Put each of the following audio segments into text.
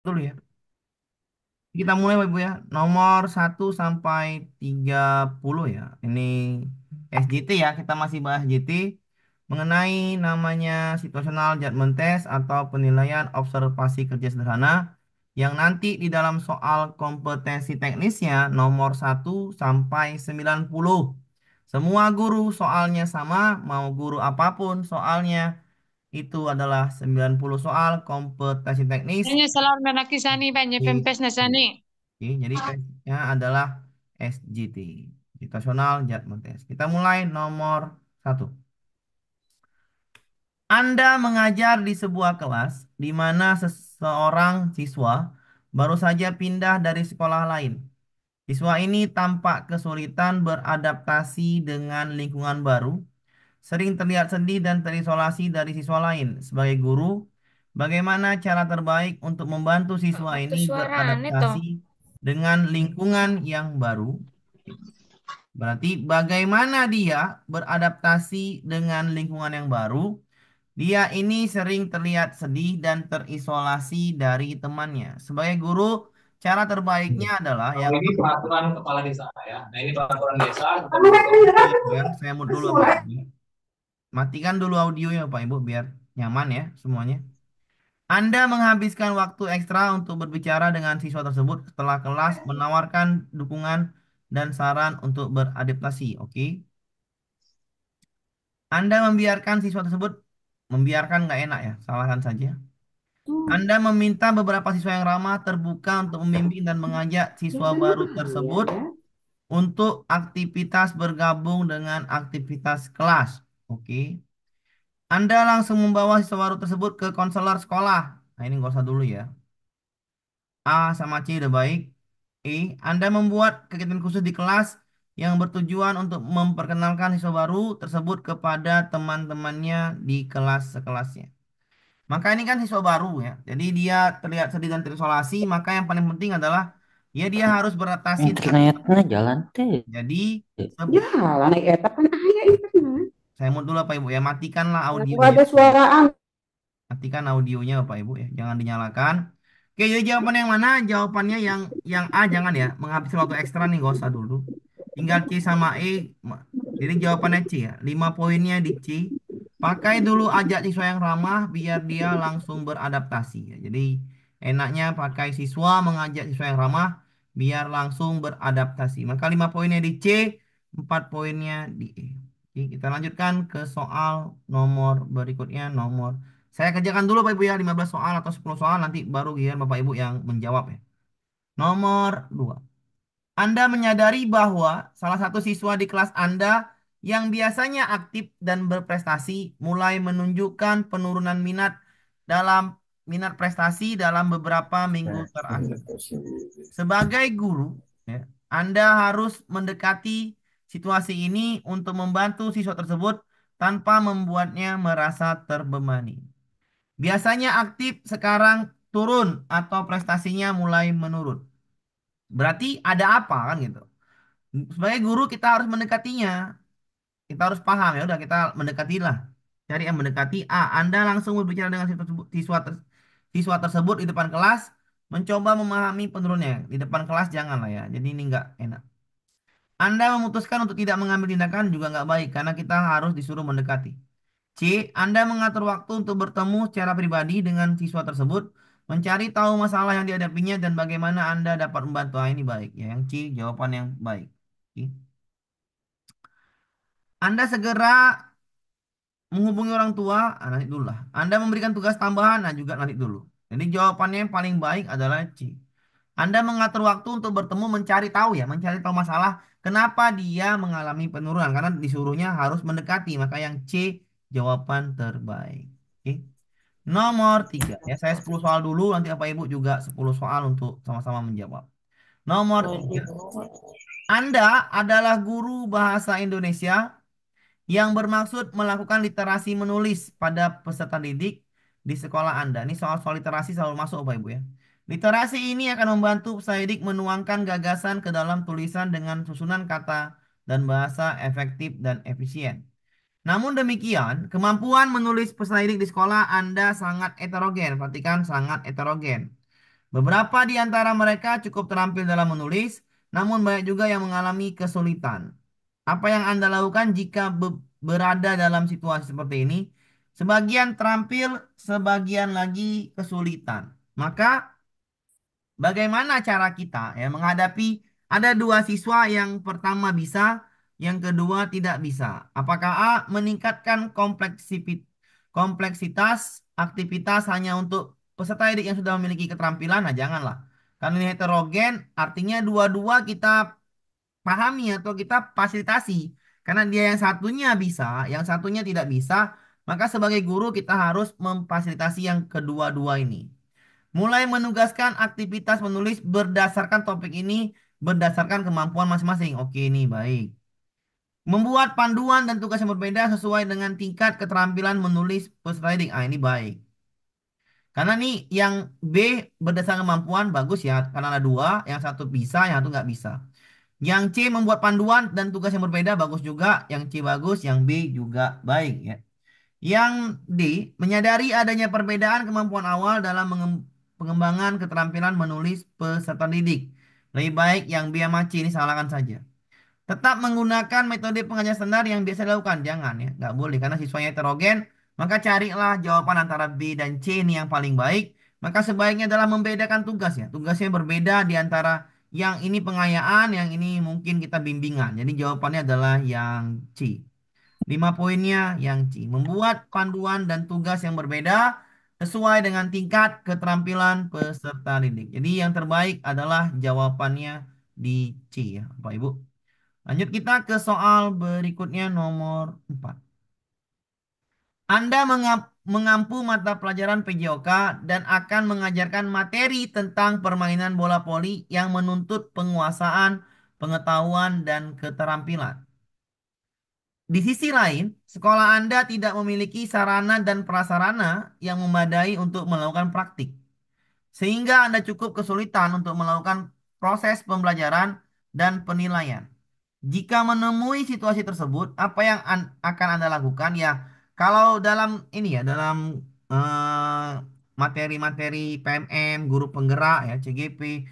dulu ya. Kita mulai Bapak Ibu ya. Nomor 1 sampai 30 ya. Ini SJT ya. Kita masih bahas JT mengenai namanya situational judgment test atau penilaian observasi kerja sederhana yang nanti di dalam soal kompetensi teknisnya nomor 1 sampai 90. Semua guru soalnya sama, mau guru apapun soalnya itu adalah 90 soal kompetensi teknis. Hanya salam menakisani banyak pempes nasani. Oke, jadi tesnya adalah SJT, Situational Judgment Test. Kita mulai nomor 1. Anda mengajar di sebuah kelas di mana seseorang siswa baru saja pindah dari sekolah lain. Siswa ini tampak kesulitan beradaptasi dengan lingkungan baru, sering terlihat sedih dan terisolasi dari siswa lain. Sebagai guru, bagaimana cara terbaik untuk membantu siswa ini Tuh suarane toh. beradaptasi dengan lingkungan yang baru? Berarti bagaimana dia beradaptasi dengan lingkungan yang baru? Dia ini sering terlihat sedih dan terisolasi dari temannya. Sebagai guru, cara terbaiknya adalah Kalau yang ini peraturan kepala desa ya. Nah ini peraturan desa. ya, saya mute dulu Bapak Ibu. Matikan dulu audionya Bapak Ibu biar nyaman ya semuanya. Anda menghabiskan waktu ekstra untuk berbicara dengan siswa tersebut setelah kelas, menawarkan dukungan dan saran untuk beradaptasi. Oke. Anda membiarkan siswa tersebut, membiarkan nggak enak ya, salahkan saja. Anda meminta beberapa siswa yang ramah terbuka untuk membimbing dan mengajak siswa baru tersebut untuk aktivitas bergabung dengan aktivitas kelas. Oke. Anda langsung membawa siswa baru tersebut ke konselor sekolah. Nah, ini nggak usah dulu ya. A sama C udah baik. E, Anda membuat kegiatan khusus di kelas yang bertujuan untuk memperkenalkan siswa baru tersebut kepada teman-temannya di kelas sekelasnya. Maka ini kan siswa baru ya. Jadi dia terlihat sedih dan terisolasi. Maka yang paling penting adalah ya dia harus beradaptasi dengan Internetnya jalan teh. jadi Ya, naik eta kan aya internet. saya mau dulu Pak Ibu ya matikanlah Nggak audionya. ada suaraan. Matikan audionya Bapak Ibu ya. Jangan dinyalakan. Oke, jadi jawaban yang mana? Jawabannya yang A jangan ya. Menghabiskan waktu ekstra nih gak usah dulu. Tinggal C sama E. Jadi jawabannya C ya. 5 poinnya di C. Pakai dulu ajak siswa yang ramah biar dia langsung beradaptasi ya. Jadi enaknya pakai siswa mengajak siswa yang ramah biar langsung beradaptasi. Maka 5 poinnya di C, 4 poinnya di E. Oke, kita lanjutkan ke soal nomor berikutnya. Saya kerjakan dulu Bapak Ibu ya 15 soal atau 10 soal nanti baru giliran Bapak Ibu yang menjawab ya. Nomor 2. Anda menyadari bahwa salah satu siswa di kelas Anda yang biasanya aktif dan berprestasi mulai menunjukkan penurunan minat prestasi dalam beberapa minggu terakhir. Sebagai guru, ya, Anda harus mendekati situasi ini untuk membantu siswa tersebut tanpa membuatnya merasa terbebani. Biasanya aktif sekarang turun atau prestasinya mulai menurun. Berarti ada apa kan gitu. Sebagai guru kita harus mendekatinya. Kita harus paham ya udah kita mendekatilah. Cari yang mendekati A. Anda langsung berbicara dengan siswa tersebut di depan kelas, mencoba memahami penurunnya. Di depan kelas jangan lah ya. Jadi ini nggak enak. Anda memutuskan untuk tidak mengambil tindakan juga nggak baik karena kita harus disuruh mendekati. C. Anda mengatur waktu untuk bertemu secara pribadi dengan siswa tersebut, mencari tahu masalah yang dihadapinya dan bagaimana Anda dapat membantu. Ah, ini baik ya. Yang C jawaban yang baik. Oke. Anda segera menghubungi orang tua, nanti dulu lah. Anda memberikan tugas tambahan, nah juga nanti dulu. Jadi jawabannya yang paling baik adalah C. Anda mengatur waktu untuk bertemu mencari tahu ya, mencari tahu masalah kenapa dia mengalami penurunan karena disuruhnya harus mendekati, maka yang C jawaban terbaik. Oke. Nomor 3 ya, saya 10 soal dulu, nanti Bapak Ibu juga 10 soal untuk sama-sama menjawab. Nomor 3, Anda adalah guru bahasa Indonesia yang bermaksud melakukan literasi menulis pada peserta didik di sekolah Anda. Ini soal-soal literasi selalu masuk Bapak Ibu ya. Literasi ini akan membantu peserta didik menuangkan gagasan ke dalam tulisan dengan susunan kata dan bahasa efektif dan efisien. Namun demikian, kemampuan menulis peserta didik di sekolah Anda sangat heterogen. Perhatikan sangat heterogen. Beberapa di antara mereka cukup terampil dalam menulis, namun banyak juga yang mengalami kesulitan. Apa yang Anda lakukan jika berada dalam situasi seperti ini? Sebagian terampil, sebagian lagi kesulitan. Maka bagaimana cara kita ya menghadapi ada dua siswa yang pertama bisa, yang kedua tidak bisa. Apakah A meningkatkan kompleksitas aktivitas hanya untuk peserta didik yang sudah memiliki keterampilan? Nah, janganlah. Karena ini heterogen, artinya dua-dua kita pahami atau kita fasilitasi. Karena dia yang satunya bisa, yang satunya tidak bisa, maka sebagai guru kita harus memfasilitasi yang kedua-dua ini. Mulai menugaskan aktivitas menulis berdasarkan topik ini, berdasarkan kemampuan masing-masing. Oke, ini baik. Membuat panduan dan tugas yang berbeda sesuai dengan tingkat keterampilan menulis peserta didik. Ah, ini baik. Karena nih yang B berdasarkan kemampuan bagus ya, karena ada dua, yang satu bisa, yang satu nggak bisa. Yang C membuat panduan dan tugas yang berbeda bagus juga, yang C bagus, yang B juga baik ya. Yang D, menyadari adanya perbedaan kemampuan awal dalam pengembangan keterampilan menulis peserta didik. Lebih baik yang B sama C ini salahkan saja. Tetap menggunakan metode pengajaran standar yang biasa dilakukan. Jangan ya, nggak boleh karena siswanya heterogen. Maka carilah jawaban antara B dan C ini yang paling baik. Maka sebaiknya adalah membedakan tugas ya. Tugasnya berbeda di antara yang ini pengayaan, yang ini mungkin kita bimbingan. Jadi jawabannya adalah yang C. 5 poinnya yang C. Membuat panduan dan tugas yang berbeda sesuai dengan tingkat keterampilan peserta didik. Jadi yang terbaik adalah jawabannya di C ya, Bapak Ibu. Lanjut kita ke soal berikutnya nomor 4. Anda mengampu mata pelajaran PJOK dan akan mengajarkan materi tentang permainan bola voli yang menuntut penguasaan, pengetahuan, dan keterampilan. Di sisi lain, sekolah Anda tidak memiliki sarana dan prasarana yang memadai untuk melakukan praktik, sehingga Anda cukup kesulitan untuk melakukan proses pembelajaran dan penilaian. Jika menemui situasi tersebut, apa yang akan Anda lakukan? Ya, kalau dalam ini ya, dalam eh, materi-materi PMM, guru penggerak ya, CGP,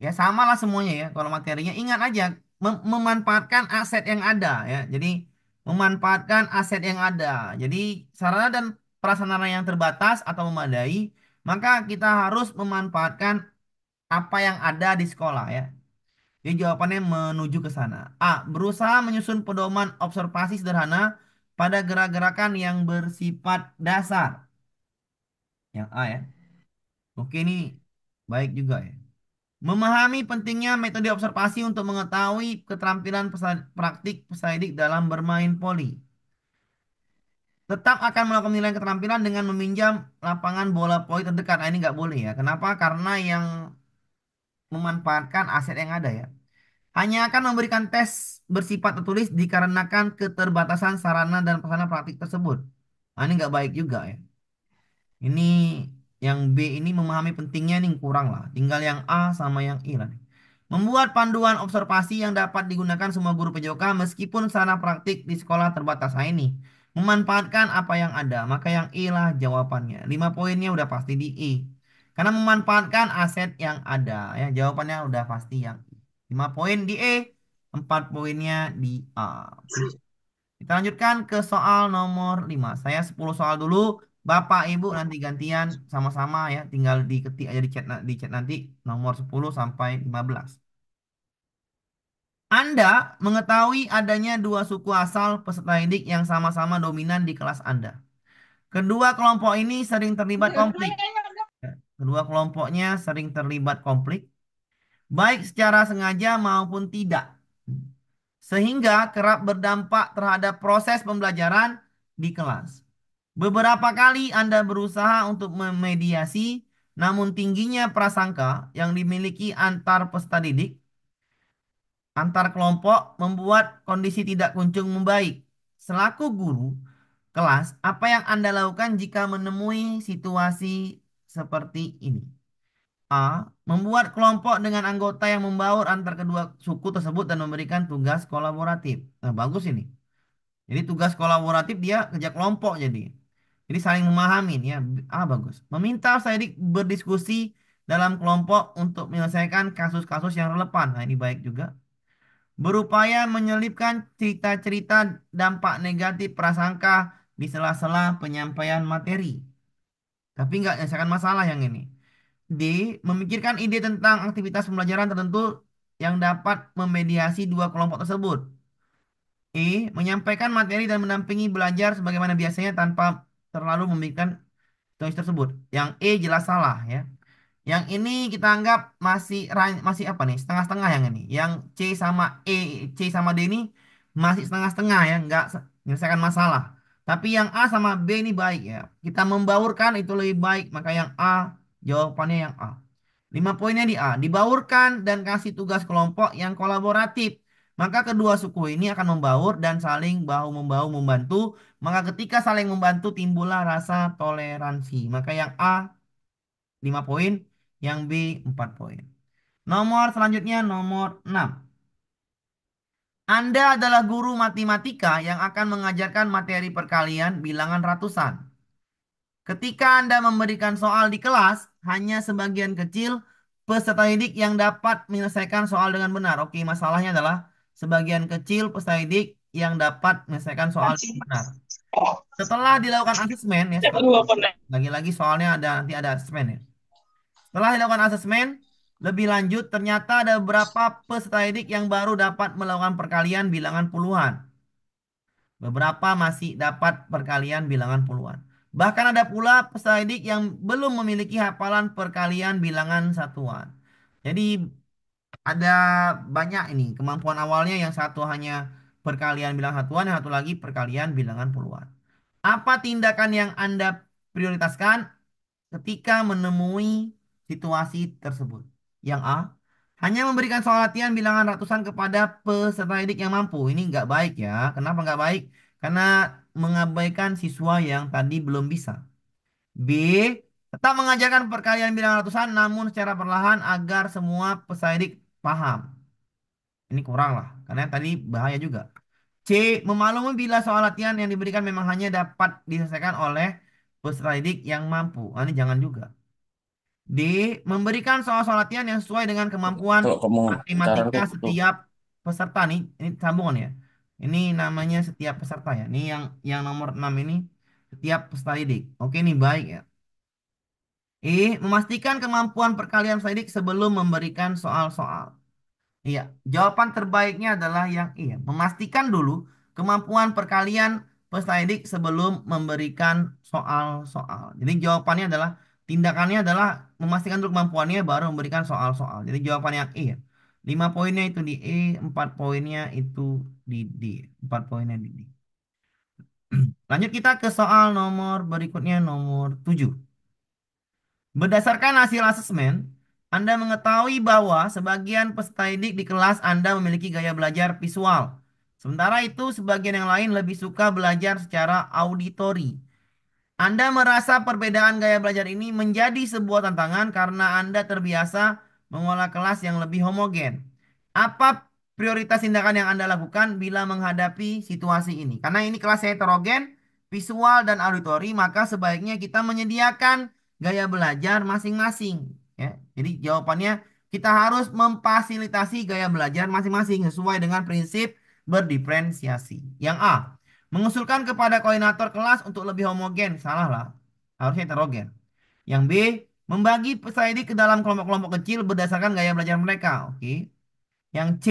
ya samalah semuanya ya. Kalau materinya ingat aja memanfaatkan aset yang ada ya. Jadi memanfaatkan aset yang ada. Jadi sarana dan prasarana yang terbatas atau memadai, maka kita harus memanfaatkan apa yang ada di sekolah ya. Jadi jawabannya menuju ke sana. A. Berusaha menyusun pedoman observasi sederhana pada gerak-gerakan yang bersifat dasar. Yang A ya. Oke ini baik juga ya. Memahami pentingnya metode observasi untuk mengetahui keterampilan praktik peserta didik dalam bermain voli. Tetap akan melakukan penilaian keterampilan dengan meminjam lapangan bola voli terdekat. Nah, ini nggak boleh ya. Kenapa? Karena yang memanfaatkan aset yang ada ya. Hanya akan memberikan tes bersifat tertulis dikarenakan keterbatasan sarana dan prasarana praktik tersebut. Nah, ini nggak baik juga ya. Ini yang B ini memahami pentingnya nih kurang lah. Tinggal yang A sama yang I lah nih. Membuat panduan observasi yang dapat digunakan semua guru PJOK meskipun sarana praktik di sekolah terbatas. Nah, ini memanfaatkan apa yang ada. Maka yang I lah jawabannya. 5 poinnya udah pasti di I. Karena memanfaatkan aset yang ada ya. Jawabannya udah pasti yang I. 5 poin di E, 4 poinnya di A. Oke. Kita lanjutkan ke soal nomor 5. Saya 10 soal dulu. Bapak Ibu nanti gantian sama-sama ya. Tinggal diketik aja di chat nanti nomor 10 sampai 15. Anda mengetahui adanya dua suku asal peserta didik yang sama-sama dominan di kelas Anda. Kedua kelompok ini sering terlibat konflik. Kedua kelompoknya sering terlibat konflik, baik secara sengaja maupun tidak. Sehingga kerap berdampak terhadap proses pembelajaran di kelas. Beberapa kali Anda berusaha untuk memediasi, namun tingginya prasangka yang dimiliki antar peserta didik, antar kelompok membuat kondisi tidak kunjung membaik. Selaku guru kelas, apa yang Anda lakukan jika menemui situasi seperti ini? A. Membuat kelompok dengan anggota yang membaur antar kedua suku tersebut dan memberikan tugas kolaboratif. Nah, bagus ini. Jadi tugas kolaboratif dia kerja kelompok jadi. Jadi saling memahami ya. Ah bagus. Meminta saya berdiskusi dalam kelompok untuk menyelesaikan kasus-kasus yang relevan. Nah, ini baik juga. Berupaya menyelipkan cerita-cerita dampak negatif prasangka di sela-sela penyampaian materi. Tapi nggak menyelesaikan masalah yang ini. D. Memikirkan ide tentang aktivitas pembelajaran tertentu yang dapat memediasi dua kelompok tersebut. E. Menyampaikan materi dan mendampingi belajar sebagaimana biasanya tanpa terlalu memikirkan situasi tersebut. Yang E jelas salah ya. Yang ini kita anggap masih apa nih? Setengah-setengah yang ini. Yang C sama D ini masih setengah-setengah ya, nggak menyelesaikan masalah. Tapi yang A sama B ini baik ya. Kita membaurkan itu lebih baik, maka yang A jawabannya yang A. 5 poinnya di A, dibaurkan dan kasih tugas kelompok yang kolaboratif. Maka kedua suku ini akan membaur dan saling bahu-membahu membantu. Maka ketika saling membantu timbullah rasa toleransi. Maka yang A 5 poin, yang B 4 poin. Nomor selanjutnya nomor 6. Anda adalah guru matematika yang akan mengajarkan materi perkalian bilangan ratusan. Ketika Anda memberikan soal di kelas, hanya sebagian kecil peserta didik yang dapat menyelesaikan soal dengan benar. Oke, masalahnya adalah sebagian kecil peserta didik yang dapat menyelesaikan soal dengan benar. Setelah dilakukan asesmen, ya, lagi-lagi soalnya nanti ada asesmen ya. Setelah dilakukan asesmen lebih lanjut, ternyata ada beberapa peserta didik yang baru dapat melakukan perkalian bilangan puluhan. Beberapa masih dapat perkalian bilangan puluhan. Bahkan ada pula peserta didik yang belum memiliki hafalan perkalian bilangan satuan. Jadi ada banyak ini kemampuan awalnya, yang satu hanya perkalian bilangan satuan, yang satu lagi perkalian bilangan puluhan. Apa tindakan yang Anda prioritaskan ketika menemui situasi tersebut? Yang A, hanya memberikan soal latihan bilangan ratusan kepada peserta didik yang mampu. Ini nggak baik ya. Kenapa nggak baik? Karena mengabaikan siswa yang tadi belum bisa. B, tetap mengajarkan perkalian bilangan ratusan namun secara perlahan agar semua peserta didik paham. Ini kurang lah, karena tadi bahaya juga. C, memaklumi bila soal latihan yang diberikan memang hanya dapat diselesaikan oleh peserta didik yang mampu. Ini jangan juga. D. Memberikan soal-soal latihan yang sesuai dengan kemampuan Kalau kamu cara matematika tuh setiap peserta nih. Ini sambungan ya. Ini namanya setiap peserta ya. Ini yang nomor 6 ini setiap peserta didik. Oke, ini baik ya. E. Memastikan kemampuan perkalian peserta didik sebelum memberikan soal-soal. Iya, jawaban terbaiknya adalah yang iya. Memastikan dulu kemampuan perkalian peserta didik sebelum memberikan soal-soal. Jadi jawabannya adalah tindakannya adalah memastikan dulu kemampuannya baru memberikan soal-soal. Jadi jawaban yang iya. 5 poinnya itu di E, 4 poinnya itu di D. 4 poinnya di D. Lanjut kita ke soal nomor berikutnya, nomor 7. Berdasarkan hasil asesmen, Anda mengetahui bahwa sebagian peserta didik di kelas Anda memiliki gaya belajar visual. Sementara itu, sebagian yang lain lebih suka belajar secara auditori. Anda merasa perbedaan gaya belajar ini menjadi sebuah tantangan karena Anda terbiasa mengolah kelas yang lebih homogen. Apa prioritas tindakan yang Anda lakukan bila menghadapi situasi ini? Karena ini kelasnya heterogen, visual dan auditori, maka sebaiknya kita menyediakan gaya belajar masing-masing. Ya. Jadi jawabannya kita harus memfasilitasi gaya belajar masing-masing sesuai dengan prinsip berdiferensiasi. Yang A, mengusulkan kepada koordinator kelas untuk lebih homogen. Salah lah. Harusnya heterogen. Yang B, membagi peserta didik ke dalam kelompok-kelompok kecil berdasarkan gaya belajar mereka. Oke. Yang C,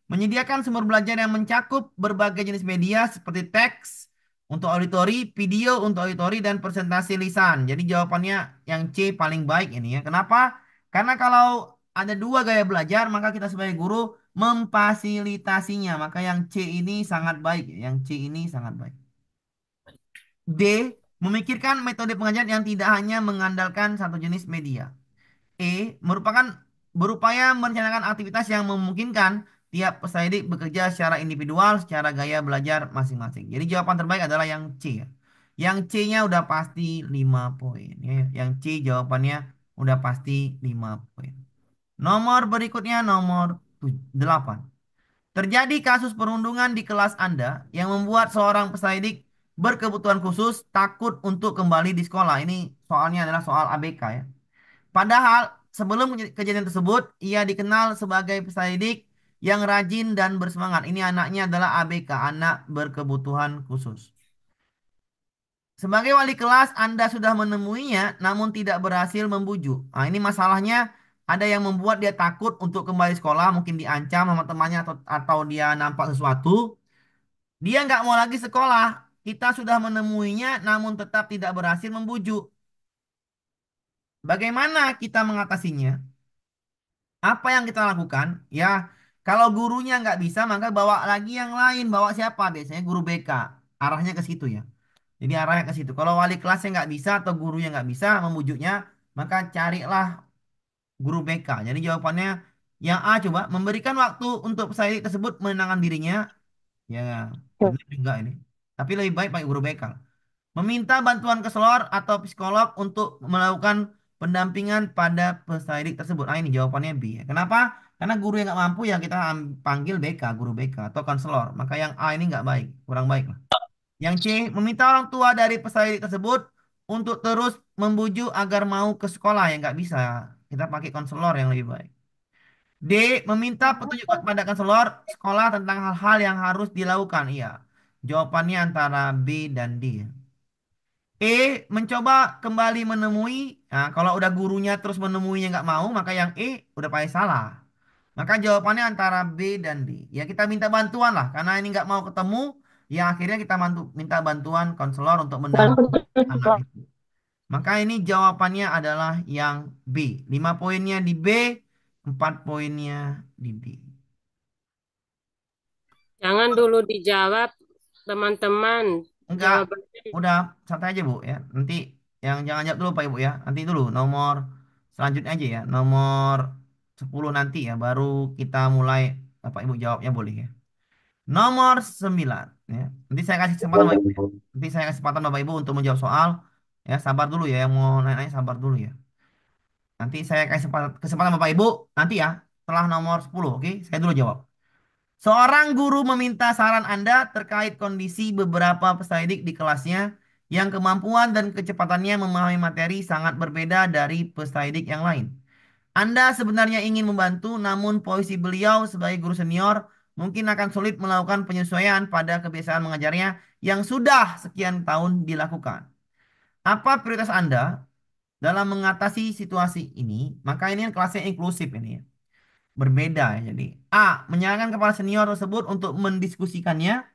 menyediakan sumber belajar yang mencakup berbagai jenis media seperti teks untuk auditori, video untuk auditori, dan presentasi lisan. Jadi jawabannya yang C paling baik ini ya. Kenapa? Karena kalau ada dua gaya belajar, maka kita sebagai guru memfasilitasinya. Maka yang C ini sangat baik. Yang C ini sangat baik. D, memikirkan metode pengajaran yang tidak hanya mengandalkan satu jenis media. E, merupakan berupaya merencanakan aktivitas yang memungkinkan tiap peserta didik bekerja secara individual, secara gaya belajar masing-masing. Jadi jawaban terbaik adalah yang C ya. Yang C-nya udah pasti 5 poin ya. Yang C jawabannya udah pasti 5 poin. Nomor berikutnya nomor 8. Terjadi kasus perundungan di kelas Anda yang membuat seorang peserta didik berkebutuhan khusus takut untuk kembali di sekolah. Ini soalnya adalah soal ABK ya. Padahal sebelum kejadian tersebut, ia dikenal sebagai penyelidik yang rajin dan bersemangat. Ini anaknya adalah ABK, anak berkebutuhan khusus. Sebagai wali kelas, Anda sudah menemuinya, namun tidak berhasil membujuk. Nah, ini masalahnya ada yang membuat dia takut untuk kembali sekolah, mungkin diancam sama temannya atau dia nampak sesuatu. Dia nggak mau lagi sekolah. Kita sudah menemuinya, namun tetap tidak berhasil membujuk. Bagaimana kita mengatasinya? Apa yang kita lakukan? Ya, kalau gurunya nggak bisa, maka bawa lagi yang lain. Bawa siapa? Biasanya guru BK. Arahnya ke situ ya. Jadi arahnya ke situ. Kalau wali kelasnya nggak bisa atau gurunya nggak bisa membujuknya, maka carilah guru BK. Jadi jawabannya yang A coba memberikan waktu untuk peserta tersebut menenangkan dirinya. Ya, benar juga ini. Tapi lebih baik pakai guru BK. Meminta bantuan konselor atau psikolog untuk melakukan pendampingan pada peserta tersebut. Ah, ini jawabannya B. Kenapa? Karena guru yang nggak mampu ya kita panggil BK, guru BK atau konselor. Maka yang A ini nggak baik, kurang baik. Yang C, meminta orang tua dari peserta didik tersebut untuk terus membujuk agar mau ke sekolah yang nggak bisa. Kita pakai konselor yang lebih baik. D, meminta petunjuk kepada konselor sekolah tentang hal-hal yang harus dilakukan. Iya. Jawabannya antara B dan D. E, mencoba kembali menemui. Nah, kalau udah gurunya terus menemuinya nggak mau, maka yang E udah pasti salah. Maka jawabannya antara B dan D. Ya kita minta bantuan lah, karena ini nggak mau ketemu. Ya akhirnya kita minta bantuan konselor untuk mendampingi anak itu. Maka ini jawabannya adalah yang B. 5 poinnya di B, 4 poinnya di B. Jangan dulu dijawab, teman-teman. Enggak, Jawabannya udah santai aja Bu ya. Nanti yang jangan jawab dulu Pak Ibu ya. Nanti dulu nomor selanjutnya aja ya. Nomor 10 nanti ya. Baru kita mulai Bapak Ibu jawabnya boleh ya. Nomor 9 ya. Nanti saya kasih kesempatan Bapak Ibu ya. Nanti saya kasih kesempatan Bapak Ibu untuk menjawab soal. Ya, sabar dulu ya. Yang mau nanya-nanya sabar dulu ya. Nanti saya kasih kesempatan Bapak Ibu. Nanti ya. Setelah nomor 10. Oke. Saya dulu jawab. Seorang guru meminta saran Anda terkait kondisi beberapa peserta didik di kelasnya yang kemampuan dan kecepatannya memahami materi sangat berbeda dari peserta didik yang lain. Anda sebenarnya ingin membantu, namun posisi beliau sebagai guru senior mungkin akan sulit melakukan penyesuaian pada kebiasaan mengajarnya yang sudah sekian tahun dilakukan. Apa prioritas Anda dalam mengatasi situasi ini? Maka ini kan kelasnya inklusif ini ya. Berbeda ya. Jadi A. Menyarankan kepala senior tersebut untuk mendiskusikannya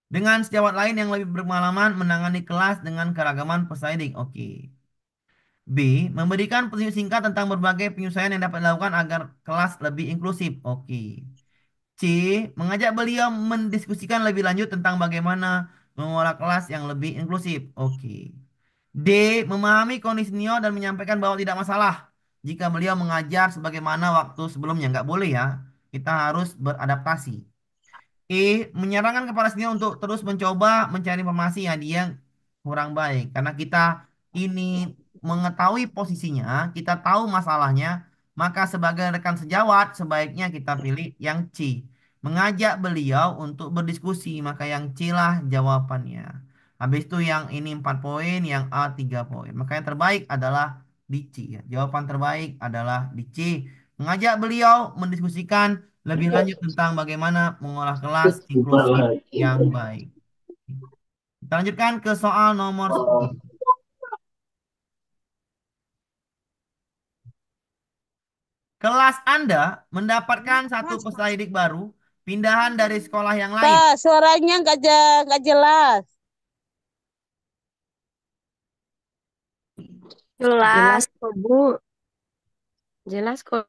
dengan sejawat lain yang lebih berpengalaman menangani kelas dengan keragaman peserta didik. Oke. B. Memberikan petunjuk singkat tentang berbagai penyesuaian yang dapat dilakukan agar kelas lebih inklusif. Oke. C. Mengajak beliau mendiskusikan lebih lanjut tentang bagaimana mengelola kelas yang lebih inklusif. Oke. D. Memahami kondisi senior dan menyampaikan bahwa tidak masalah jika beliau mengajar sebagaimana waktu sebelumnya. Nggak boleh ya. Kita harus beradaptasi. E. Menyarankan kepada senior untuk terus mencoba mencari informasi yang dia kurang baik. Karena kita ini mengetahui posisinya, kita tahu masalahnya, maka sebagai rekan sejawat sebaiknya kita pilih yang C. Mengajak beliau untuk berdiskusi, maka yang C lah jawabannya. Habis itu yang ini 4 poin, yang A 3 poin. Maka yang terbaik adalah di C ya. Jawaban terbaik adalah di C. Mengajak beliau mendiskusikan lebih lanjut tentang bagaimana mengolah kelas inklusif yang baik. Kita lanjutkan ke soal nomor 10. Kelas Anda mendapatkan satu peserta didik baru, pindahan dari sekolah yang lain. Pak, suaranya nggak jelas. jelas kok, Bu. Jelas kok.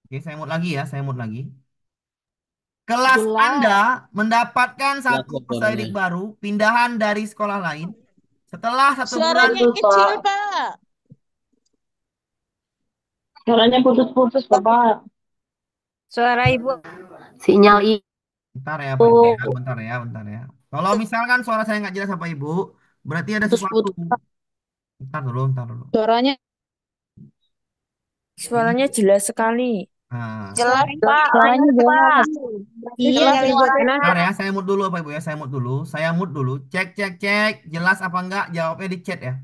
Oke, saya mood lagi ya, saya mood lagi. Kelas Jelas. Anda mendapatkan satu peserta didik baru, pindahan dari sekolah lain. Setelah 1 bulan, Suaranya kecil, Pak. Suaranya putus-putus, Bapak. Suara Ibu. Sinyal Ibu. bentar ya, Pak Ibu ya, bentar ya, bentar ya. Kalau misalkan suara saya nggak jelas apa Ibu, berarti ada sesuatu. Putus-putus. Bentar dulu, bentar dulu. Suaranya jelas sekali. Nah, Jelas, Pak. Suaranya jelas. Iya, Jelas. bentar ya, saya mood dulu Pak Ibu ya, saya mood dulu. Saya mood dulu. Cek, cek, cek. Jelas apa enggak? Jawabnya di chat ya.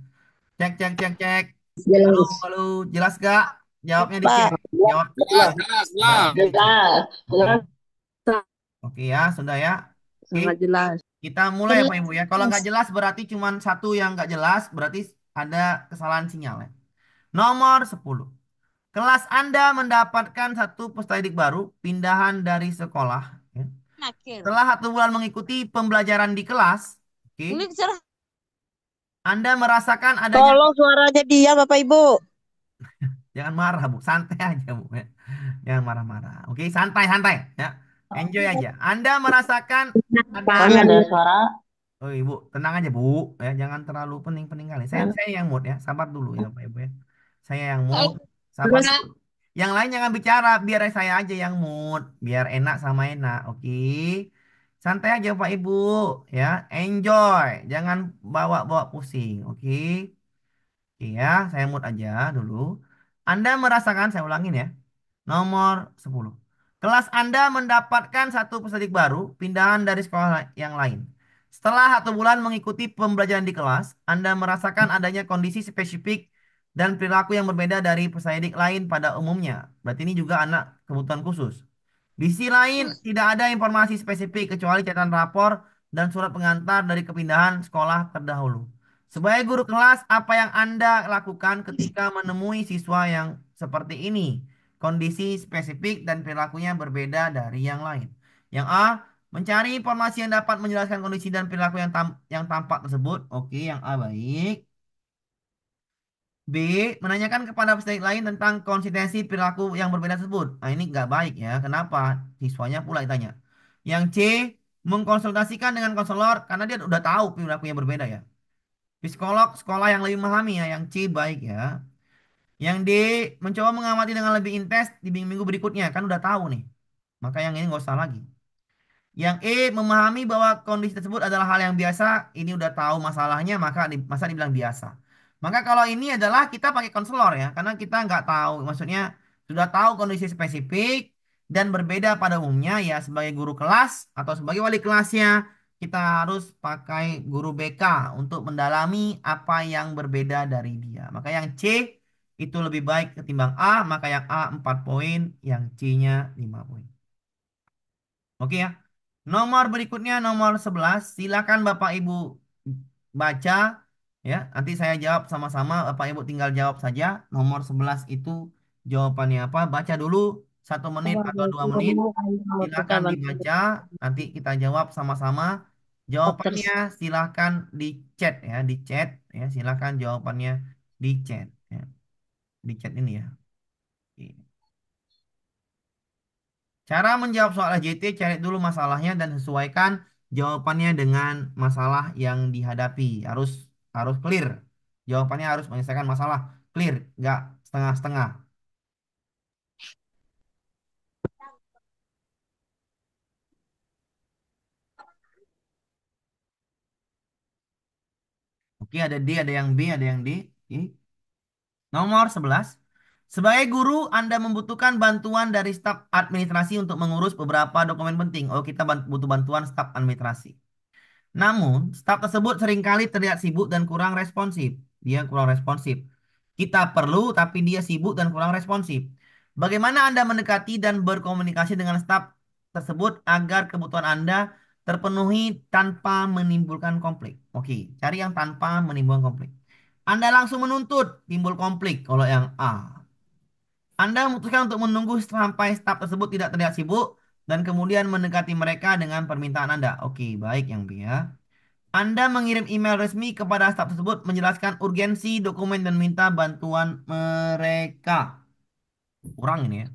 Cek, cek, cek, cek. Halo, Jelas. halo, jelas gak? Jawabnya di chat. Pak. Jawab, Jelas, jelas, jelas. jawabnya di chat. Jelas. Oke, Jelas. oke ya, sudah ya. Oke, Sangat jelas. kita mulai ya Pak Ibu ya. Kalau nggak jelas berarti cuma satu yang nggak jelas, berarti ada kesalahan sinyal ya. Nomor 10. Kelas Anda mendapatkan satu peserta didik baru, pindahan dari sekolah. Ya. Nakir. Setelah 1 bulan mengikuti pembelajaran di kelas, oke, Ini cerah. Anda merasakan adanya. Tolong suaranya dia Bapak Ibu. Jangan marah, Bu. Santai aja, Bu. Ya. Jangan marah-marah. Oke, santai-santai. Ya. Enjoy aja. Anda merasakan ada. Kami ada suara. Oh, Ibu, tenang aja, Bu. Ya, jangan terlalu pening-pening kali. Saya yang mood ya. Sabar dulu ya, Pak Ibu ya. Saya yang mood. Sabar Terus dulu. Yang lain jangan bicara, biar saya aja yang mood, biar enak sama enak. Oke. Santai aja, Pak Ibu. Ya, enjoy. Jangan bawa-bawa pusing. Oke. Iya, saya mood aja dulu. Anda merasakan, saya ulangin ya. Nomor 10. Kelas Anda mendapatkan satu peserta baru, pindahan dari sekolah yang lain. Setelah 1 bulan mengikuti pembelajaran di kelas, Anda merasakan adanya kondisi spesifik dan perilaku yang berbeda dari peserta didik lain pada umumnya. Berarti ini juga anak kebutuhan khusus. Di sisi lain, tidak ada informasi spesifik kecuali catatan rapor dan surat pengantar dari kepindahan sekolah terdahulu. Sebagai guru kelas, apa yang Anda lakukan ketika menemui siswa yang seperti ini? Kondisi spesifik dan perilakunya berbeda dari yang lain. Yang A, mencari informasi yang dapat menjelaskan kondisi dan perilaku yang tampak tersebut. Oke, yang A baik. B, menanyakan kepada peserta lain tentang konsistensi perilaku yang berbeda tersebut. Nah, ini nggak baik ya. Kenapa? Siswanya pula ditanya. Yang C, mengkonsultasikan dengan konselor karena dia udah tahu perilaku yang berbeda ya. Psikolog sekolah yang lebih memahami ya. Yang C baik ya. Yang D, mencoba mengamati dengan lebih intens di minggu-minggu berikutnya. Kan udah tahu nih. Maka yang ini nggak usah lagi. Yang E, memahami bahwa kondisi tersebut adalah hal yang biasa, ini udah tahu masalahnya, masa dibilang biasa. Maka kalau ini adalah kita pakai konselor ya, karena kita nggak tahu, maksudnya sudah tahu kondisi spesifik dan berbeda pada umumnya ya sebagai guru kelas atau sebagai wali kelasnya, kita harus pakai guru BK untuk mendalami apa yang berbeda dari dia. Maka yang C itu lebih baik ketimbang A, maka yang A 4 poin, yang C-nya 5 poin. Oke ya. Nomor berikutnya nomor 11. Silakan Bapak Ibu baca ya. Nanti saya jawab sama-sama. Bapak Ibu tinggal jawab saja. Nomor 11 itu jawabannya apa? Baca dulu 1 menit atau 2 menit. Silakan dibaca. Nanti kita jawab sama-sama. Jawabannya silakan di chat ya, di chat ya. Silakan jawabannya di chat ya. Di chat ini ya. Oke. Cara menjawab soal SJT, cari dulu masalahnya dan sesuaikan jawabannya dengan masalah yang dihadapi. Harus harus clear. Jawabannya harus menyelesaikan masalah clear, nggak setengah-setengah. Oke, ada D, ada yang B, ada yang D. Oke. Nomor 11. Sebagai guru, Anda membutuhkan bantuan dari staf administrasi untuk mengurus beberapa dokumen penting. Oh, kita butuh bantuan staf administrasi. Namun, staf tersebut seringkali terlihat sibuk dan kurang responsif. Dia kurang responsif. Kita perlu, tapi dia sibuk dan kurang responsif. Bagaimana Anda mendekati dan berkomunikasi dengan staf tersebut agar kebutuhan Anda terpenuhi tanpa menimbulkan konflik? Oke, cari yang tanpa menimbulkan konflik. Anda langsung menuntut, timbul konflik kalau yang A. Anda memutuskan untuk menunggu sampai staf tersebut tidak terlihat sibuk dan kemudian mendekati mereka dengan permintaan Anda. Oke, baik yang B ya. Anda mengirim email resmi kepada staf tersebut menjelaskan urgensi dokumen dan minta bantuan mereka. Kurang ini ya.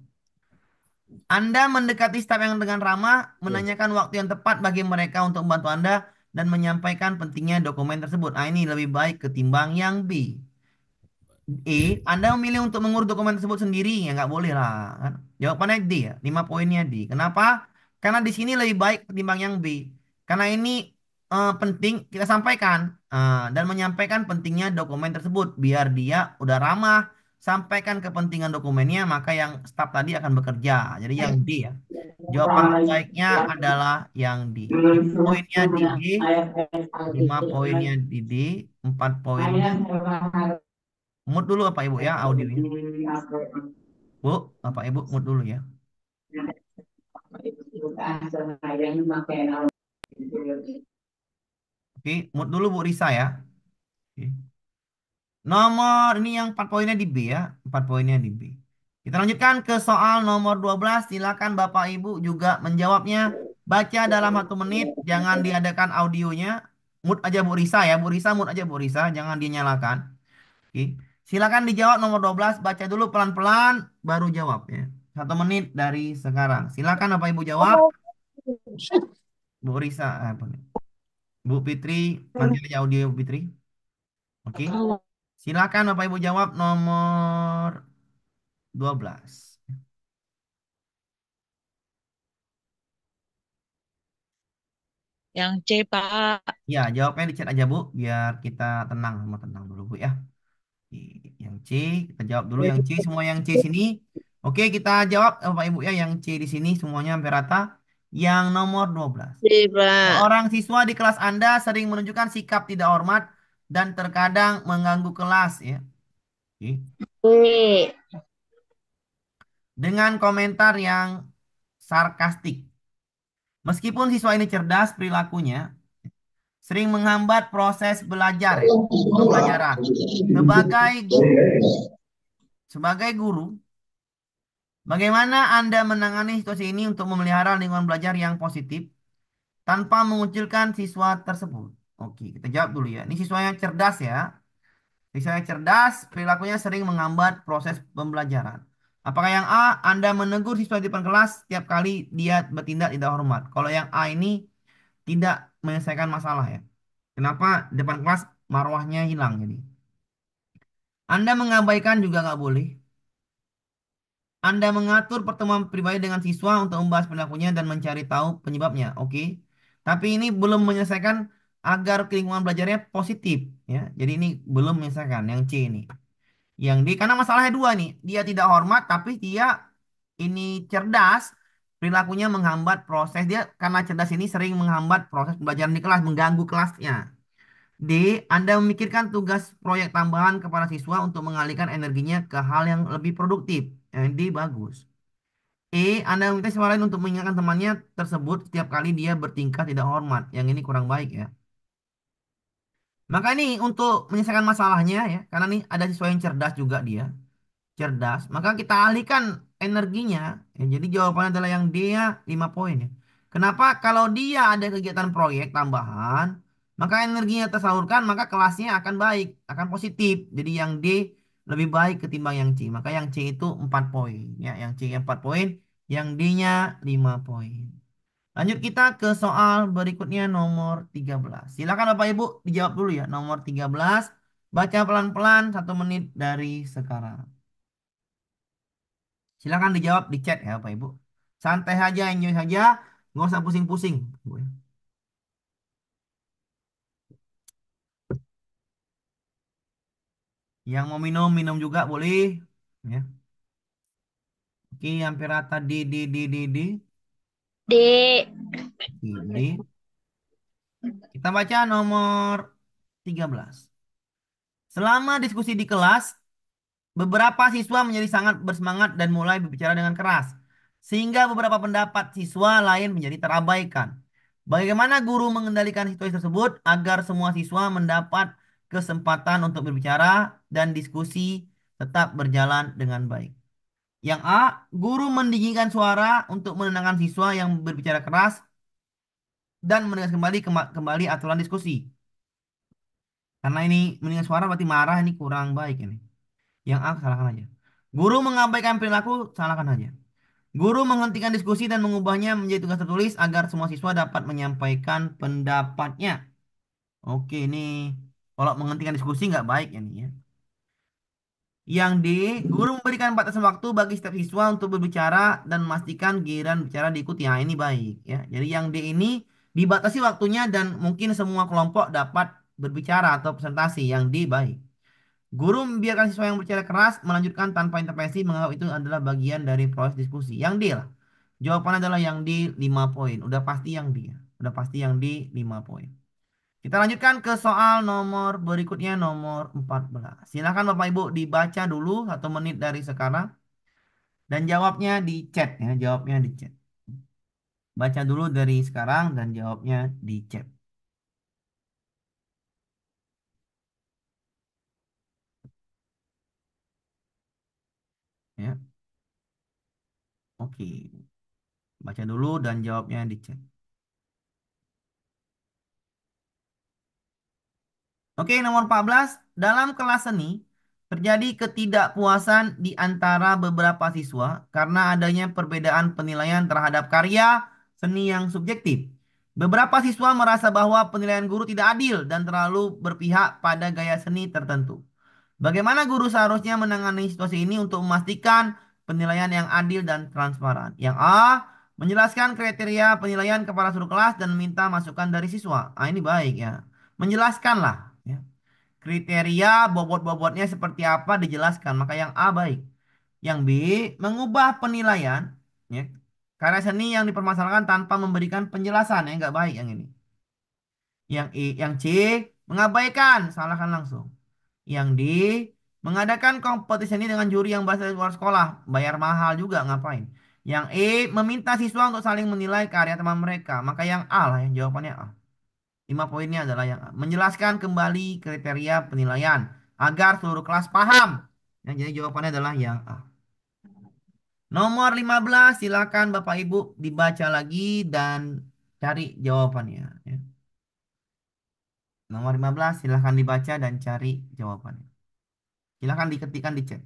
Anda mendekati staf yang dengan ramah, menanyakan waktu yang tepat bagi mereka untuk membantu Anda dan menyampaikan pentingnya dokumen tersebut. Nah, ini lebih baik ketimbang yang B. Anda memilih untuk mengurus dokumen tersebut sendiri, ya nggak boleh lah. Kan? Jawabannya D ya, 5 poinnya D. Kenapa? Karena di sini lebih baik ketimbang yang B. Karena ini penting kita sampaikan dan menyampaikan pentingnya dokumen tersebut. Biar dia udah ramah, sampaikan kepentingan dokumennya, maka yang staf tadi akan bekerja. Jadi yang D ya. Jawaban terbaiknya adalah yang D. Poinnya di D, 5 poinnya di D, 4 poinnya Mute dulu Bapak Ibu ya audionya. Bu, Bapak Ibu mute dulu ya. Oke, mute dulu Bu Risa ya. Oke. Nomor ini yang 4 poinnya di B ya. 4 poinnya di B. Kita lanjutkan ke soal nomor 12. Silakan Bapak Ibu juga menjawabnya. Baca dalam 1 menit. Jangan diadakan audionya. Mute aja Bu Risa ya. Bu Risa mute aja Bu Risa. Jangan dinyalakan. Oke. Silakan dijawab nomor 12. Baca dulu pelan-pelan. Baru jawab ya. 1 menit dari sekarang. Silakan Bapak Ibu jawab. Bu Risa. Apa nih? Bu Fitri. Nanti aja audio Bu Fitri. Oke. Silakan Bapak Ibu jawab nomor 12. Yang C, Pak. Ya, jawabnya di chat aja Bu, biar kita tenang, sama tenang dulu Bu ya. Oke, yang C, kita jawab dulu yang C, semua yang C sini. Oke, kita jawab Bapak Ibu ya, yang C di sini semuanya hampir rata. Yang nomor 12. C, Pak. Seorang siswa di kelas Anda sering menunjukkan sikap tidak hormat dan terkadang mengganggu kelas ya. Oke. C. Dengan komentar yang sarkastik. Meskipun siswa ini cerdas perilakunya, sering menghambat proses belajar ya, pembelajaran. Sebagai guru, sebagai guru, bagaimana Anda menangani situasi ini untuk memelihara lingkungan belajar yang positif tanpa mengucilkan siswa tersebut? Oke, kita jawab dulu ya. Ini siswa yang cerdas ya. Siswa yang cerdas, perilakunya sering menghambat proses pembelajaran. Apakah yang A, Anda menegur siswa di depan kelas setiap kali dia bertindak tidak hormat? Kalau yang A ini tidak menyelesaikan masalah ya. Kenapa depan kelas marwahnya hilang jadi? Anda mengabaikan juga nggak boleh. Anda mengatur pertemuan pribadi dengan siswa untuk membahas perilakunya dan mencari tahu penyebabnya. Oke. Tapi ini belum menyelesaikan agar lingkungan belajarnya positif. Ya. Jadi ini belum menyelesaikan yang C ini. Yang D, karena masalahnya dua nih. Dia tidak hormat tapi dia ini cerdas. Perilakunya menghambat proses. Dia karena cerdas ini sering menghambat proses pembelajaran di kelas. Mengganggu kelasnya. D. Anda memikirkan tugas proyek tambahan kepada siswa untuk mengalihkan energinya ke hal yang lebih produktif. D bagus. E. Anda meminta siswa lain untuk mengingatkan temannya tersebut setiap kali dia bertingkah tidak hormat. Yang ini kurang baik ya. Maka ini untuk menyelesaikan masalahnya ya. Karena nih ada siswa yang cerdas juga dia. Cerdas. Maka kita alihkan energinya. Ya, jadi jawabannya adalah yang D ya 5 poin ya. Kenapa? Kalau dia ada kegiatan proyek tambahan, maka energinya tersalurkan, maka kelasnya akan baik, akan positif. Jadi yang D lebih baik ketimbang yang C. Maka yang C itu 4 poin. Ya, yang C 4 poin, yang D-nya 5 poin. Lanjut kita ke soal berikutnya nomor 13. Silakan Bapak Ibu dijawab dulu ya. Nomor 13. Baca pelan-pelan 1 menit dari sekarang. Silakan dijawab di chat ya Bapak Ibu. Santai saja, enjoy saja. Nggak usah pusing-pusing. Yang mau minum, minum juga boleh. Ya. Oke, hampir rata D. D. D. Kita baca nomor 13. Selama diskusi di kelas, beberapa siswa menjadi sangat bersemangat dan mulai berbicara dengan keras, sehingga beberapa pendapat siswa lain menjadi terabaikan. Bagaimana guru mengendalikan situasi tersebut agar semua siswa mendapat kesempatan untuk berbicara dan diskusi tetap berjalan dengan baik? Yang A, guru mendinginkan suara untuk menenangkan siswa yang berbicara keras dan mendengar kembali aturan diskusi. Karena ini mendengar suara berarti marah, ini kurang baik ini. Yang A salahkan aja. Guru mengabaikan perilaku, salahkan aja. Guru menghentikan diskusi dan mengubahnya menjadi tugas tertulis agar semua siswa dapat menyampaikan pendapatnya. Oke, ini kalau menghentikan diskusi nggak baik ini ya. Yang D, guru memberikan batasan waktu bagi setiap siswa untuk berbicara dan memastikan giliran bicara diikuti. Nah, ini baik ya. Jadi yang D ini dibatasi waktunya dan mungkin semua kelompok dapat berbicara atau presentasi. Yang D baik. Guru membiarkan siswa yang berbicara keras melanjutkan tanpa intervensi menganggap itu adalah bagian dari proses diskusi. Yang D lah. Jawabannya adalah yang D 5 poin. Udah pasti yang D ya. Udah pasti yang D 5 poin. Kita lanjutkan ke soal nomor berikutnya, nomor 14. Silakan Bapak Ibu dibaca dulu 1 menit dari sekarang dan jawabnya di chat ya, jawabnya di chat. Baca dulu dari sekarang dan jawabnya di chat. Ya, oke. Baca dulu dan jawabnya di chat. Oke, nomor 14. Dalam kelas seni, terjadi ketidakpuasan di antara beberapa siswa karena adanya perbedaan penilaian terhadap karya seni yang subjektif. Beberapa siswa merasa bahwa penilaian guru tidak adil dan terlalu berpihak pada gaya seni tertentu. Bagaimana guru seharusnya menangani situasi ini untuk memastikan penilaian yang adil dan transparan? Yang A, menjelaskan kriteria penilaian kepada seluruh kelas dan meminta masukan dari siswa. Ah, ini baik ya. Menjelaskanlah ya. Kriteria bobot-bobotnya seperti apa dijelaskan. Maka yang A baik. Yang B, mengubah penilaian ya. Karya seni yang dipermasalahkan tanpa memberikan penjelasan. Ya, nggak baik yang ini. Yang C, mengabaikan, salahkan langsung. Yang D, mengadakan kompetisi ini dengan juri yang berasal dari luar sekolah, bayar mahal juga ngapain. Yang E, meminta siswa untuk saling menilai karya teman mereka. Maka yang A lah, yang jawabannya A. 5 poinnya adalah yang A. Menjelaskan kembali kriteria penilaian agar seluruh kelas paham. Yang jadi jawabannya adalah yang A. Nomor 15, silakan Bapak Ibu dibaca lagi dan cari jawabannya. Ya. Nomor 15, silakan dibaca dan cari jawabannya. Silakan diketikkan di chat.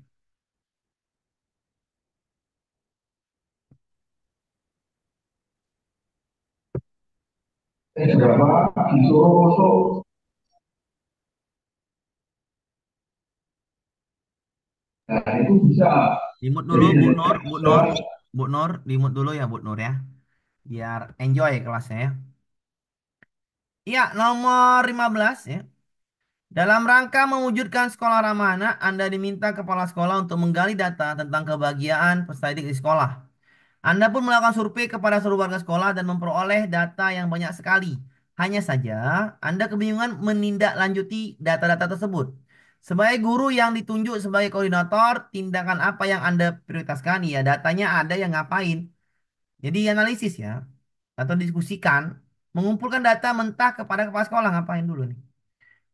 Dimut dulu Bu Nur, Bu Nur, Bu Nur, dimut dulu ya Bu Nur ya. Biar enjoy kelasnya ya. Iya, nomor 15 ya. Dalam rangka mewujudkan sekolah ramah anak, Anda diminta kepala sekolah untuk menggali data tentang kebahagiaan peserta didik di sekolah. Anda pun melakukan survei kepada seluruh warga sekolah dan memperoleh data yang banyak sekali. Hanya saja, Anda kebingungan menindaklanjuti data-data tersebut. Sebagai guru yang ditunjuk sebagai koordinator, tindakan apa yang Anda prioritaskan? Ya, datanya ada yang ngapain. Jadi analisis ya, atau diskusikan, mengumpulkan data mentah kepada kepala sekolah ngapain dulu nih.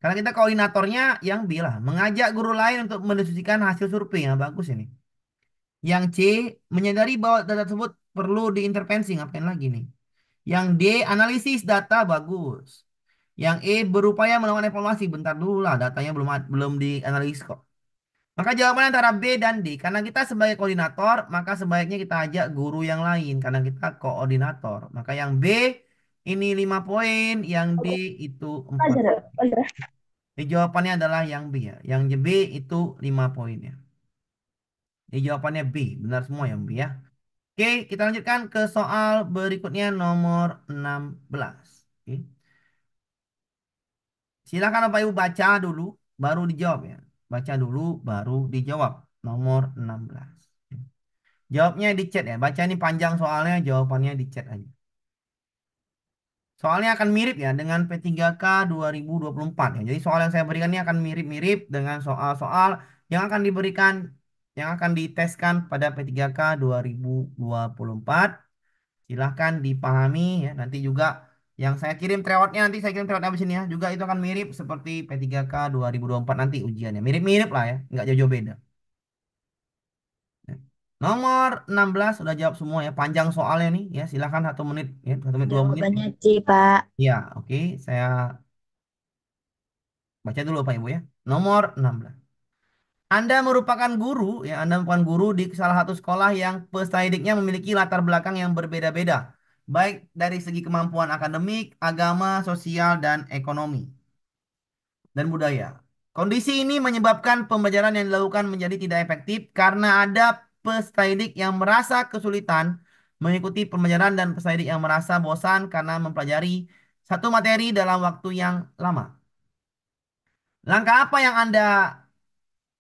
Karena kita koordinatornya yang bilang mengajak guru lain untuk mendiskusikan hasil survei yang bagus ini. Yang C, menyadari bahwa data tersebut perlu diintervensi, ngapain lagi nih? Yang D, analisis data bagus. Yang E, berupaya melakukan evaluasi, bentar dulu lah, datanya belum dianalisis kok. Maka jawabannya antara B dan D. Karena kita sebagai koordinator, maka sebaiknya kita ajak guru yang lain karena kita koordinator. Maka yang B ini 5 poin, yang D itu 4. Jadi jawabannya adalah yang B ya. Yang B itu 5 poin ya. Jadi jawabannya B, benar semua yang B ya. Oke, kita lanjutkan ke soal berikutnya nomor 16. Oke. Silakan Bapak Ibu baca dulu, baru dijawab ya. Baca dulu, baru dijawab. Nomor 16. Jawabnya di chat ya. Baca ini panjang soalnya, jawabannya di chat aja. Soalnya akan mirip ya dengan P3K 2024 ya. Jadi soal yang saya berikan ini akan mirip-mirip dengan soal-soal yang akan diberikan, yang akan diteskan pada P3K 2024. Silahkan dipahami ya. Nanti juga yang saya kirim tryoutnya, nanti saya kirim tryout habis ini ya. Juga itu akan mirip seperti P3K 2024 nanti ujiannya. Mirip-mirip lah ya. Nggak jauh-jauh beda. Ya. Nomor 16 sudah jawab semua ya. Panjang soalnya nih ya. Silahkan 1 menit ya. 1 menit 2 menit. Jawabannya C, Pak. Ya, oke. Saya baca dulu Pak Ibu ya. Nomor 16. Anda merupakan guru ya. Anda merupakan guru di salah satu sekolah yang peserta didiknya memiliki latar belakang yang berbeda-beda. Baik dari segi kemampuan akademik, agama, sosial, dan ekonomi, dan budaya. Kondisi ini menyebabkan pembelajaran yang dilakukan menjadi tidak efektif karena ada peserta didik yang merasa kesulitan mengikuti pembelajaran dan peserta didik yang merasa bosan karena mempelajari satu materi dalam waktu yang lama. Langkah apa yang Anda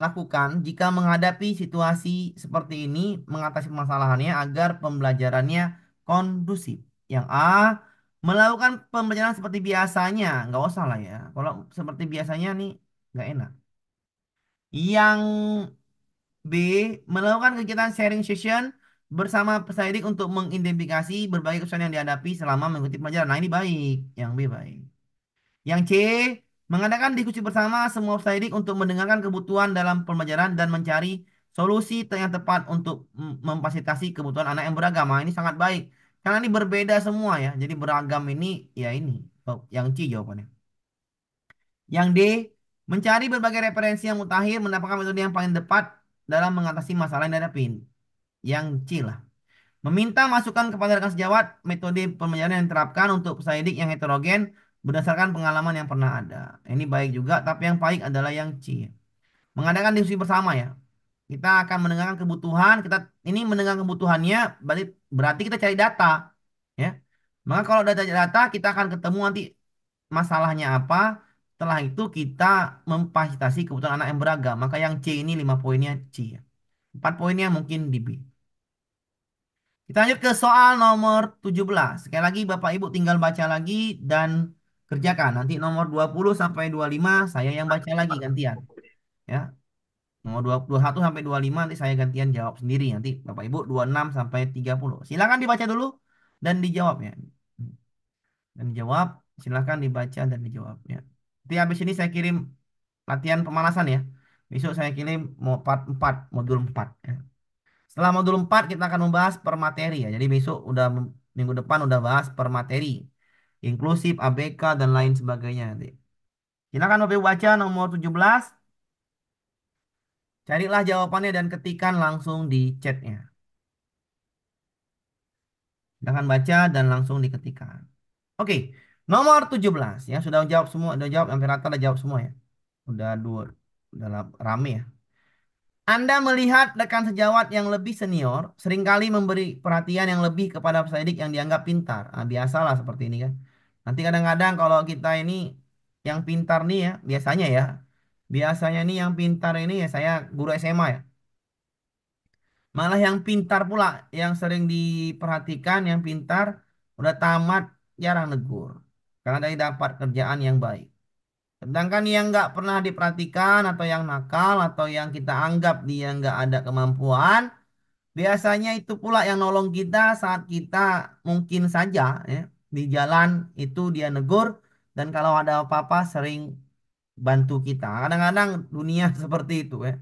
lakukan jika menghadapi situasi seperti ini, mengatasi permasalahannya agar pembelajarannya kondusif? Yang A, Melakukan pembelajaran seperti biasanya, nggak usah lah ya. Kalau seperti biasanya nih, nggak enak. Yang B, melakukan kegiatan sharing session bersama peserta didik untuk mengidentifikasi berbagai kesulitan yang dihadapi selama mengikuti pelajaran. Nah, ini baik. Yang B baik. Yang C, mengadakan diskusi bersama semua peserta didik untuk mendengarkan kebutuhan dalam pembelajaran dan mencari solusi yang tepat untuk memfasilitasi kebutuhan anak yang beragam. Nah, ini sangat baik. Karena ini berbeda semua ya. Jadi beragam ini, ya ini. Oh, yang C jawabannya. Yang D, mencari berbagai referensi yang mutakhir, mendapatkan metode yang paling tepat dalam mengatasi masalah yang dihadapi. Yang C lah. Meminta masukan kepada rekan sejawat metode pembelajaran yang diterapkan untuk peserta didik yang heterogen berdasarkan pengalaman yang pernah ada. Ini baik juga, tapi yang baik adalah yang C. Mengadakan diskusi bersama ya. Kita akan mendengarkan kebutuhan, kita ini mendengar kebutuhannya berarti kita cari data ya. Maka kalau data kita akan ketemu nanti masalahnya apa. Setelah itu kita memfasilitasi kebutuhan anak yang beragam. Maka yang C ini 5 poinnya C ya. 4 poinnya mungkin di B. Kita lanjut ke soal nomor 17. Sekali lagi Bapak Ibu tinggal baca lagi dan kerjakan. Nanti nomor 20 sampai 25 saya yang baca lagi gantian. Ya, nomor 21 sampai 25 nanti saya gantian jawab sendiri. Nanti Bapak Ibu 26 sampai 30. Silakan dibaca dulu dan dijawab ya. Dan dijawab, silakan dibaca dan dijawab ya. Nanti habis ini saya kirim latihan pemanasan ya. Besok saya kirim mau part 4, modul 4 ya. Setelah modul 4 kita akan membahas per materi ya. Jadi besok udah minggu depan udah bahas per materi. Inklusif, ABK dan lain sebagainya nanti. Silakan Bapak Ibu baca nomor 17. Carilah jawabannya dan ketikkan langsung di chatnya. Silakan baca dan langsung diketikkan. Oke, nomor 17 ya sudah jawab semua, udah jawab hampir rata udah jawab semua ya. Udah dua, udah rame ya. Anda melihat rekan sejawat yang lebih senior seringkali memberi perhatian yang lebih kepada peserta didik yang dianggap pintar. Nah, biasalah seperti ini kan. Nanti kadang-kadang kalau kita ini yang pintar nih ya, biasanya ya. Biasanya nih yang pintar ini ya saya guru SMA ya. Malah yang pintar pula yang sering diperhatikan yang pintar udah tamat jarang negur. Karena dari dapat kerjaan yang baik. Sedangkan yang nggak pernah diperhatikan atau yang nakal atau yang kita anggap dia nggak ada kemampuan, biasanya itu pula yang nolong kita saat kita mungkin saja ya, di jalan itu dia negur dan kalau ada apa-apa sering bantu kita. Kadang-kadang dunia seperti itu ya.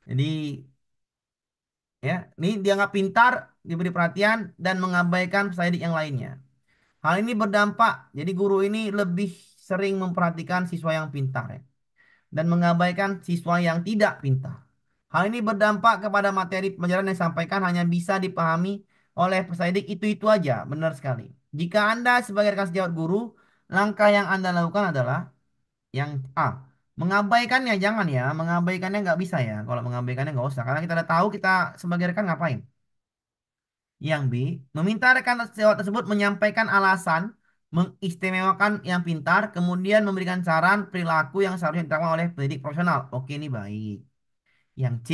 Jadi ya, ini dia nggak pintar, diberi perhatian dan mengabaikan peserta didik yang lainnya. Hal ini berdampak, jadi guru ini lebih sering memperhatikan siswa yang pintar ya dan mengabaikan siswa yang tidak pintar. Hal ini berdampak kepada materi pelajaran yang disampaikan hanya bisa dipahami oleh peserta didik itu aja. Benar sekali. Jika Anda sebagai rekan sejawat guru, langkah yang Anda lakukan adalah yang A. Mengabaikannya jangan ya, mengabaikannya nggak bisa ya. Kalau mengabaikannya nggak usah, karena kita udah tahu kita sebagai rekan ngapain. Yang B, meminta rekan sejawat tersebut menyampaikan alasan mengistimewakan yang pintar, kemudian memberikan saran perilaku yang seharusnya diterapkan oleh pendidik profesional. Oke, ini baik. Yang C,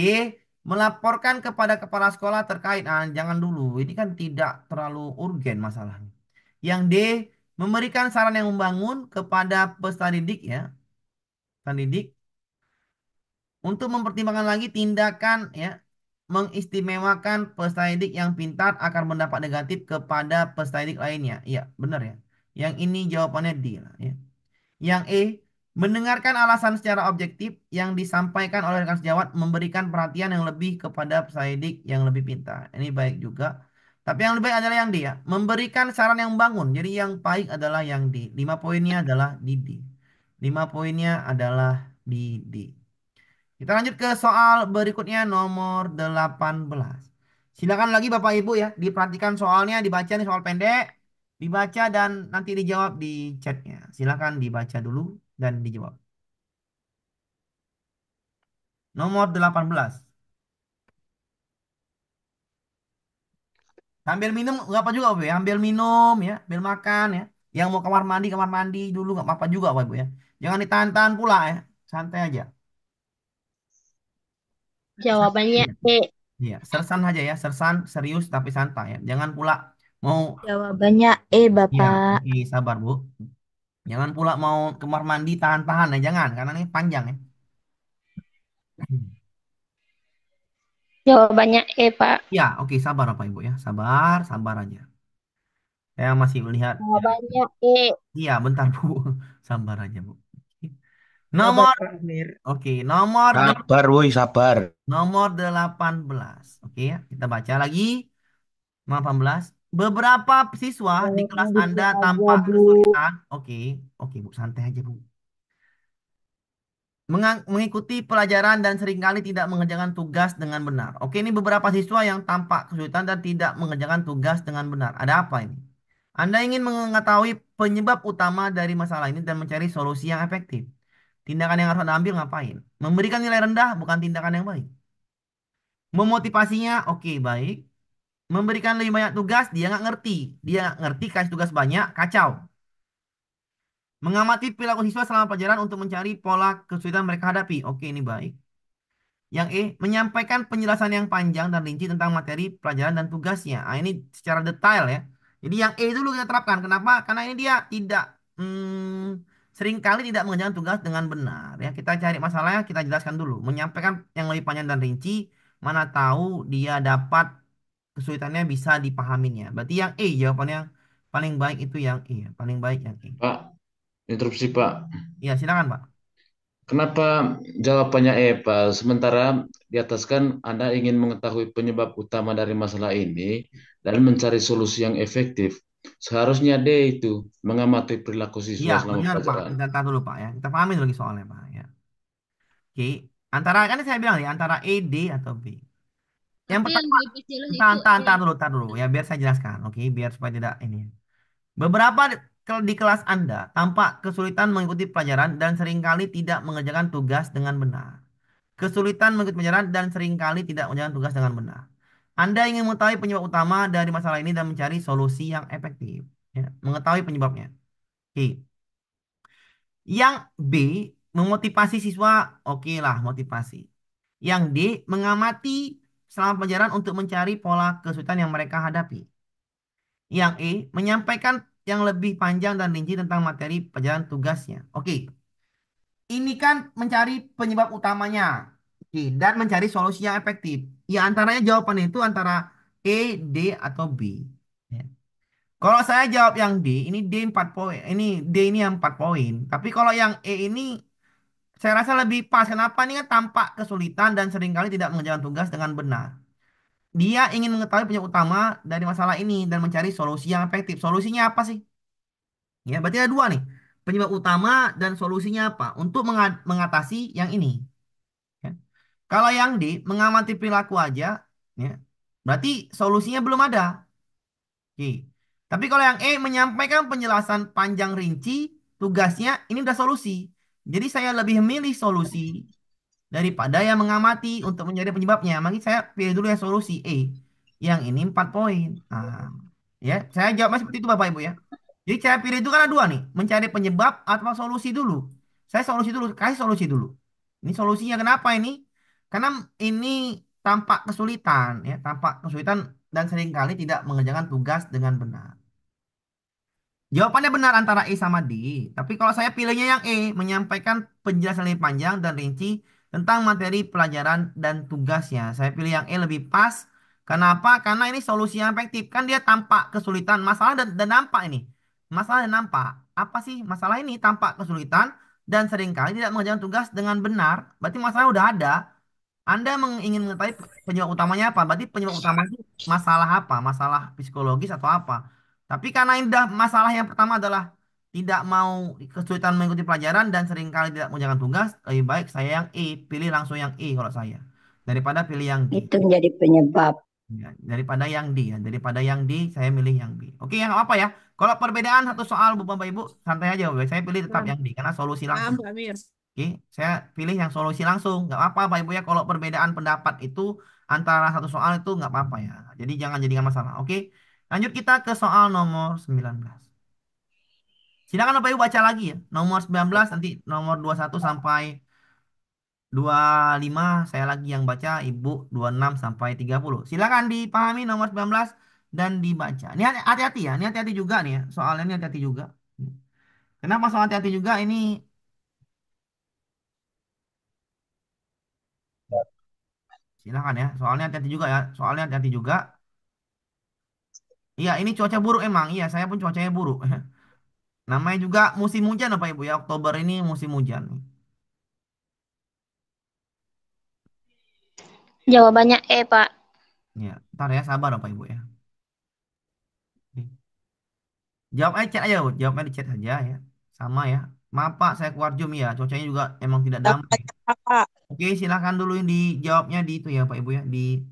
melaporkan kepada kepala sekolah terkait. Ah, jangan dulu, ini kan tidak terlalu urgen masalahnya. Yang D, memberikan saran yang membangun kepada peserta didik ya, peserta didik untuk mempertimbangkan lagi tindakan ya, mengistimewakan peserta didik yang pintar akan mendapat negatif kepada peserta didik lainnya. Iya, benar ya. Yang ini jawabannya D lah ya. Yang E, mendengarkan alasan secara objektif yang disampaikan oleh rekan sejawat memberikan perhatian yang lebih kepada peserta didik yang lebih pintar. Ini baik juga. Tapi yang lebih baik adalah yang D ya. Memberikan saran yang membangun. Jadi yang baik adalah yang D. 5 poinnya adalah di D. 5 poinnya adalah di D. Kita lanjut ke soal berikutnya nomor 18. Silakan lagi Bapak Ibu ya, diperhatikan soalnya, dibaca nih soal pendek, dibaca dan nanti dijawab di chatnya. Silakan dibaca dulu dan dijawab. Nomor 18. Sambil minum nggak apa juga Bapak ya, ambil minum ya, ambil makan ya. Yang mau kamar mandi dulu nggak apa-apa juga Bapak Ibu ya. Jangan ditahan-tahan pula ya, santai aja. Jawabannya Iya. E. Iya, sersan aja ya, sersan serius tapi santai ya. Jangan pula Mau, Jawabannya E, ya, Bapak. oke, sabar Bu. Jangan pula mau kamar mandi tahan-tahan ya, jangan, karena ini panjang ya. Jawabannya E, Pak. Ya, oke, sabar Bapak Ibu ya, sabar, sabar aja. Saya masih melihat, ya. Jawabannya E. Iya, bentar Bu, sabar aja Bu. Sabar Nomor, Pak Amir. oke, Sabar, woi, sabar. nomor 18. Oke ya, kita baca lagi. 18. Beberapa siswa di Jangan kelas Anda gitu aja, tampak Bu. kesulitan. Oke, oke Bu, santai aja Bu. Mengikuti pelajaran dan seringkali tidak mengerjakan tugas dengan benar. Oke, ini beberapa siswa yang tampak kesulitan dan tidak mengerjakan tugas dengan benar. Ada apa ini? Anda ingin mengetahui penyebab utama dari masalah ini dan mencari solusi yang efektif. Tindakan yang harus Anda ambil ngapain? Memberikan nilai rendah bukan tindakan yang baik. Memotivasinya, oke, baik. Memberikan lebih banyak tugas, dia nggak ngerti. Dia nggak ngerti, kasih tugas banyak, kacau. Mengamati perilaku siswa selama pelajaran untuk mencari pola kesulitan mereka hadapi. Oke, ini baik. Yang E, menyampaikan penjelasan yang panjang dan rinci tentang materi pelajaran dan tugasnya. Ah, ini secara detail ya. Jadi yang E dulu kita terapkan. Kenapa? Karena ini dia tidak seringkali tidak mengerjakan tugas dengan benar. Ya, kita cari masalahnya, kita jelaskan dulu. Menyampaikan yang lebih panjang dan rinci, mana tahu dia dapat kesulitannya bisa dipahaminya. Berarti yang E jawabannya paling baik itu yang E. Paling baik yang E. Pak, interupsi Pak. Ya, silakan Pak. Kenapa jawabannya Pak? Sementara di atas kan Anda ingin mengetahui penyebab utama dari masalah ini dan mencari solusi yang efektif. Seharusnya D itu mengamati perilaku Iya, siswa selama benar Pak. pelajaran. Kita tar dulu Pak ya. Kita pahami dulu lagi soalnya Pak ya. Oke, antara kan saya bilang ya antara E, D atau B. Yang Tapi yang pertama, di pas jelas itu D. entar dulu ya biar saya jelaskan. Oke, biar supaya tidak ini. Beberapa di kelas Anda tampak kesulitan mengikuti pelajaran dan seringkali tidak mengerjakan tugas dengan benar. Kesulitan mengikuti pelajaran dan seringkali tidak mengerjakan tugas dengan benar. Anda ingin mengetahui penyebab utama dari masalah ini dan mencari solusi yang efektif. Ya, mengetahui penyebabnya. Oke. Yang B, memotivasi siswa, oke lah motivasi. Yang D, mengamati selama pelajaran untuk mencari pola kesulitan yang mereka hadapi. Yang E, menyampaikan yang lebih panjang dan rinci tentang materi pelajaran tugasnya. Oke, ini kan mencari penyebab utamanya. Oke, dan mencari solusi yang efektif. Ya, antaranya jawaban itu antara E, D, atau B. Ya. Kalau saya jawab yang D, ini D 4 poin. Ini D ini yang 4 poin. Tapi kalau yang E ini saya rasa lebih pas. Kenapa? Ini kan tampak kesulitan dan seringkali tidak mengerjakan tugas dengan benar. Dia ingin mengetahui penyebab utama dari masalah ini dan mencari solusi yang efektif. Solusinya apa sih? Ya, berarti ada dua nih. Penyebab utama dan solusinya apa? Untuk mengatasi yang ini. Ya. Kalau yang D, mengamati perilaku aja, ya, berarti solusinya belum ada. Oke. Tapi kalau yang E, menyampaikan penjelasan panjang rinci, tugasnya ini udah solusi. Jadi saya lebih memilih solusi daripada yang mengamati untuk mencari penyebabnya. Maka saya pilih dulu yang solusi E. Yang ini 4 poin. Ah, ya, saya jawabnya seperti itu Bapak Ibu ya. Jadi saya pilih itu karena dua nih, mencari penyebab atau solusi dulu. Saya solusi dulu, kasih solusi dulu. Ini solusinya kenapa ini? Karena ini tampak kesulitan ya, tampak kesulitan dan seringkali tidak mengerjakan tugas dengan benar. Jawabannya benar antara E sama D. Tapi kalau saya pilihnya yang E, menyampaikan penjelasan lebih panjang dan rinci tentang materi pelajaran dan tugasnya. Saya pilih yang E lebih pas. Kenapa? Karena ini solusi yang efektif. Kan dia tampak kesulitan, masalah dan nampak ini. Masalah dan nampak. Apa sih masalah ini? Tampak kesulitan dan seringkali tidak mengerjakan tugas dengan benar. Berarti masalah udah ada. Anda ingin mengetahui penyebab utamanya apa? Berarti penyebab utama itu masalah apa? Masalah psikologis atau apa? Tapi karena ini udah masalah yang pertama adalah tidak mau kesulitan mengikuti pelajaran dan seringkali tidak mengerjakan tugas, lebih baik saya yang E, pilih langsung yang E kalau saya. Daripada pilih yang D. Itu menjadi penyebab. Ya, daripada yang D ya. Daripada yang D, saya milih yang B. Oke, yang apa ya? Kalau perbedaan satu soal, Bapak Ibu, santai aja, Bapak. Saya pilih tetap yang D karena solusi langsung. Paham, Pak Amir. Oke, saya pilih yang solusi langsung. Nggak apa-apa, Pak Ibu ya. Kalau perbedaan pendapat itu antara satu soal itu nggak apa-apa ya. Jadi jangan jadikan masalah. Oke, lanjut kita ke soal nomor 19. Silakan Bapak Ibu baca lagi ya. Nomor 19 nanti nomor 21 sampai 25 saya lagi yang baca, Ibu 26 sampai 30. Silakan dipahami nomor 19 dan dibaca. Ini hati-hati ya, ini hati-hati juga nih ya. Soalnya ini hati-hati juga. Kenapa soal hati-hati juga ini? Silakan ya. Soalnya hati-hati juga ya. Soalnya hati-hati juga. Iya, ini cuaca buruk emang. Iya, saya pun cuacanya buruk. Namanya juga musim hujan Bapak Ibu ya. Oktober ini musim hujan. Jawabannya E, Pak. Ya, ntar ya sabar Bapak Ibu ya. Jawab aja chat aja, Bu. Jawabnya di chat saja ya. Sama ya. Maaf Pak, saya keluar Zoom ya. Cuacanya juga emang tidak damai. Pak. Oke, silakan dulu yang dijawabnya di itu ya Pak Ibu ya. Di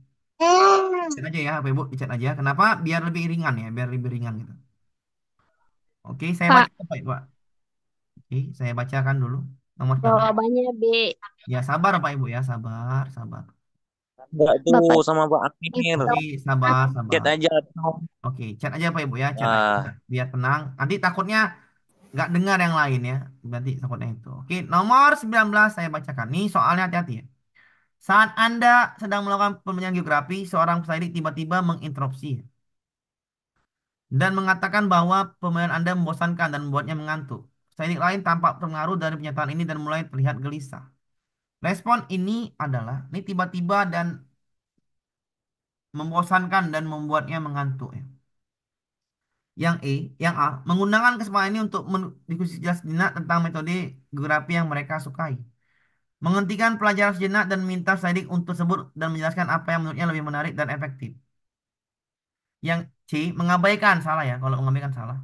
chat aja ya Pak Ibu, di chat aja. Kenapa? Biar lebih ringan ya, biar lebih ringan gitu. Oke, saya baca Pak, Pak Ibu. Oke, saya bacakan dulu nomor pertama. Jawabannya B. Ya, sabar Pak Ibu ya, sabar, sabar. Enggak Bapak tuh sama Pak Amir. Oke, sabar, Chat sabar. aja. Oke, chat aja Pak Ibu ya, chat aja. Ah, Biar tenang. Nanti takutnya nggak dengar yang lain ya. Berarti takutnya itu. Oke, nomor 19 saya bacakan. Nih soalnya hati-hati ya. Saat Anda sedang melakukan pembelajaran geografi, seorang penyelidik tiba-tiba menginterupsi dan mengatakan bahwa pembelajaran Anda membosankan dan membuatnya mengantuk. Penyelidik lain tampak terpengaruh dari pernyataan ini dan mulai terlihat gelisah. Respon ini adalah ini tiba-tiba dan membosankan dan membuatnya mengantuk ya. Yang A, menggunakan kesempatan ini untuk diskusi jelas sejenak tentang metode geografi yang mereka sukai. Menghentikan pelajaran sejenak dan minta Saidik untuk sebut dan menjelaskan apa yang menurutnya lebih menarik dan efektif. Yang C, mengabaikan salah ya, kalau mengabaikan salah.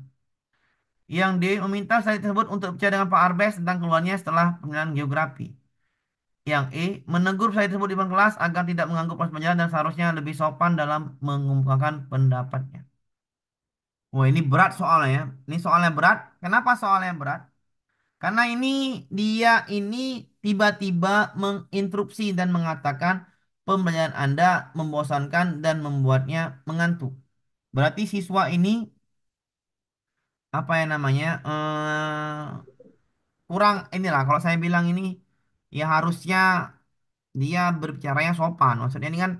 Yang D, meminta Saidik tersebut untuk bicara dengan Pak Arbes tentang keluarnya setelah pemilihan geografi. Yang E, menegur Saidik tersebut di depan kelas agar tidak mengganggu proses pelajaran dan seharusnya lebih sopan dalam mengungkapkan pendapatnya. Wah, ini berat soalnya ya. Ini soalnya berat. Kenapa soalnya berat? Karena dia ini tiba-tiba menginterupsi dan mengatakan pembelajaran Anda membosankan dan membuatnya mengantuk. Berarti siswa ini apa ya namanya kurang inilah kalau saya bilang ini ya harusnya dia berbicaranya sopan. Maksudnya ini kan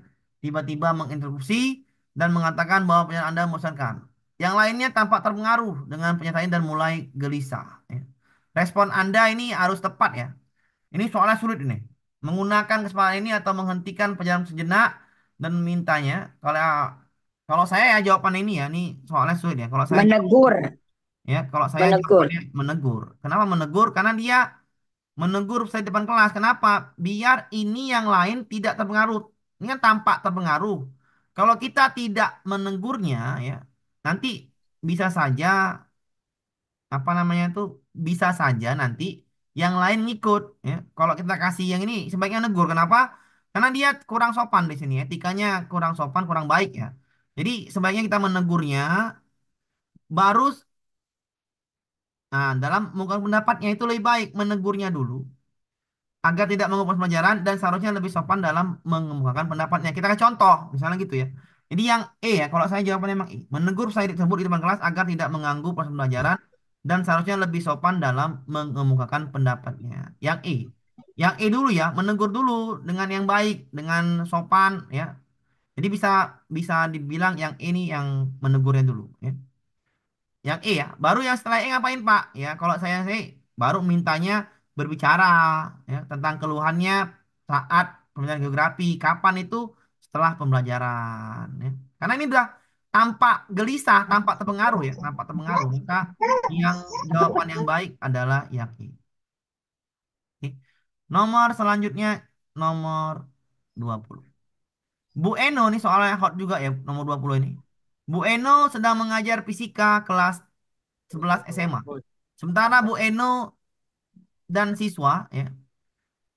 tiba-tiba menginterupsi dan mengatakan bahwa pernyataan Anda membosankan. Yang lainnya tampak terpengaruh dengan pernyataan dan mulai gelisah. Ya. Respon Anda ini harus tepat ya. Ini soalnya sulit ini. Menggunakan kesempatan ini atau menghentikan perjalanan sejenak dan mintanya. Kalau kalau saya ya jawaban ini ya, ini soalnya sulit ya. Kalau saya Menegur, kalau saya menegur. jawabannya menegur. Kenapa menegur? Karena dia menegur saya depan kelas. Kenapa? Biar ini yang lain tidak terpengaruh. Ini kan tampak terpengaruh. Kalau kita tidak menegurnya ya, nanti bisa saja apa namanya itu bisa saja nanti yang lain ngikut ya. Kalau kita kasih yang ini sebaiknya negur. Kenapa? Karena dia kurang sopan di sini, etikanya kurang sopan, kurang baik ya. Jadi sebaiknya kita menegurnya baru dalam mengungkapkan pendapatnya itu lebih baik menegurnya dulu agar tidak mengupas pelajaran dan seharusnya lebih sopan dalam mengemukakan pendapatnya. Kita kasih contoh, misalnya gitu ya. Jadi yang E ya, kalau saya jawabannya memang E. Menegur saya tersebut di depan kelas agar tidak mengganggu proses pembelajaran dan seharusnya lebih sopan dalam mengemukakan pendapatnya. Yang E. Yang E dulu ya, menegur dulu dengan yang baik, dengan sopan ya. Jadi bisa bisa dibilang yang ini yang menegurnya dulu ya. Yang E ya, baru yang setelah E ngapain Pak? Ya, kalau saya sih baru mintanya berbicara ya tentang keluhannya saat pembelajaran geografi. Kapan itu? Setelah pembelajaran ya. Karena ini udah tampak gelisah, tampak terpengaruh ya, tampak terpengaruh. Maka yang jawaban yang baik adalah yang E. Oke. Nomor selanjutnya nomor 20. Bu Eno ini soalnya hot juga ya nomor 20 ini. Bu Eno sedang mengajar fisika kelas 11 SMA. Sementara Bu Eno dan siswa ya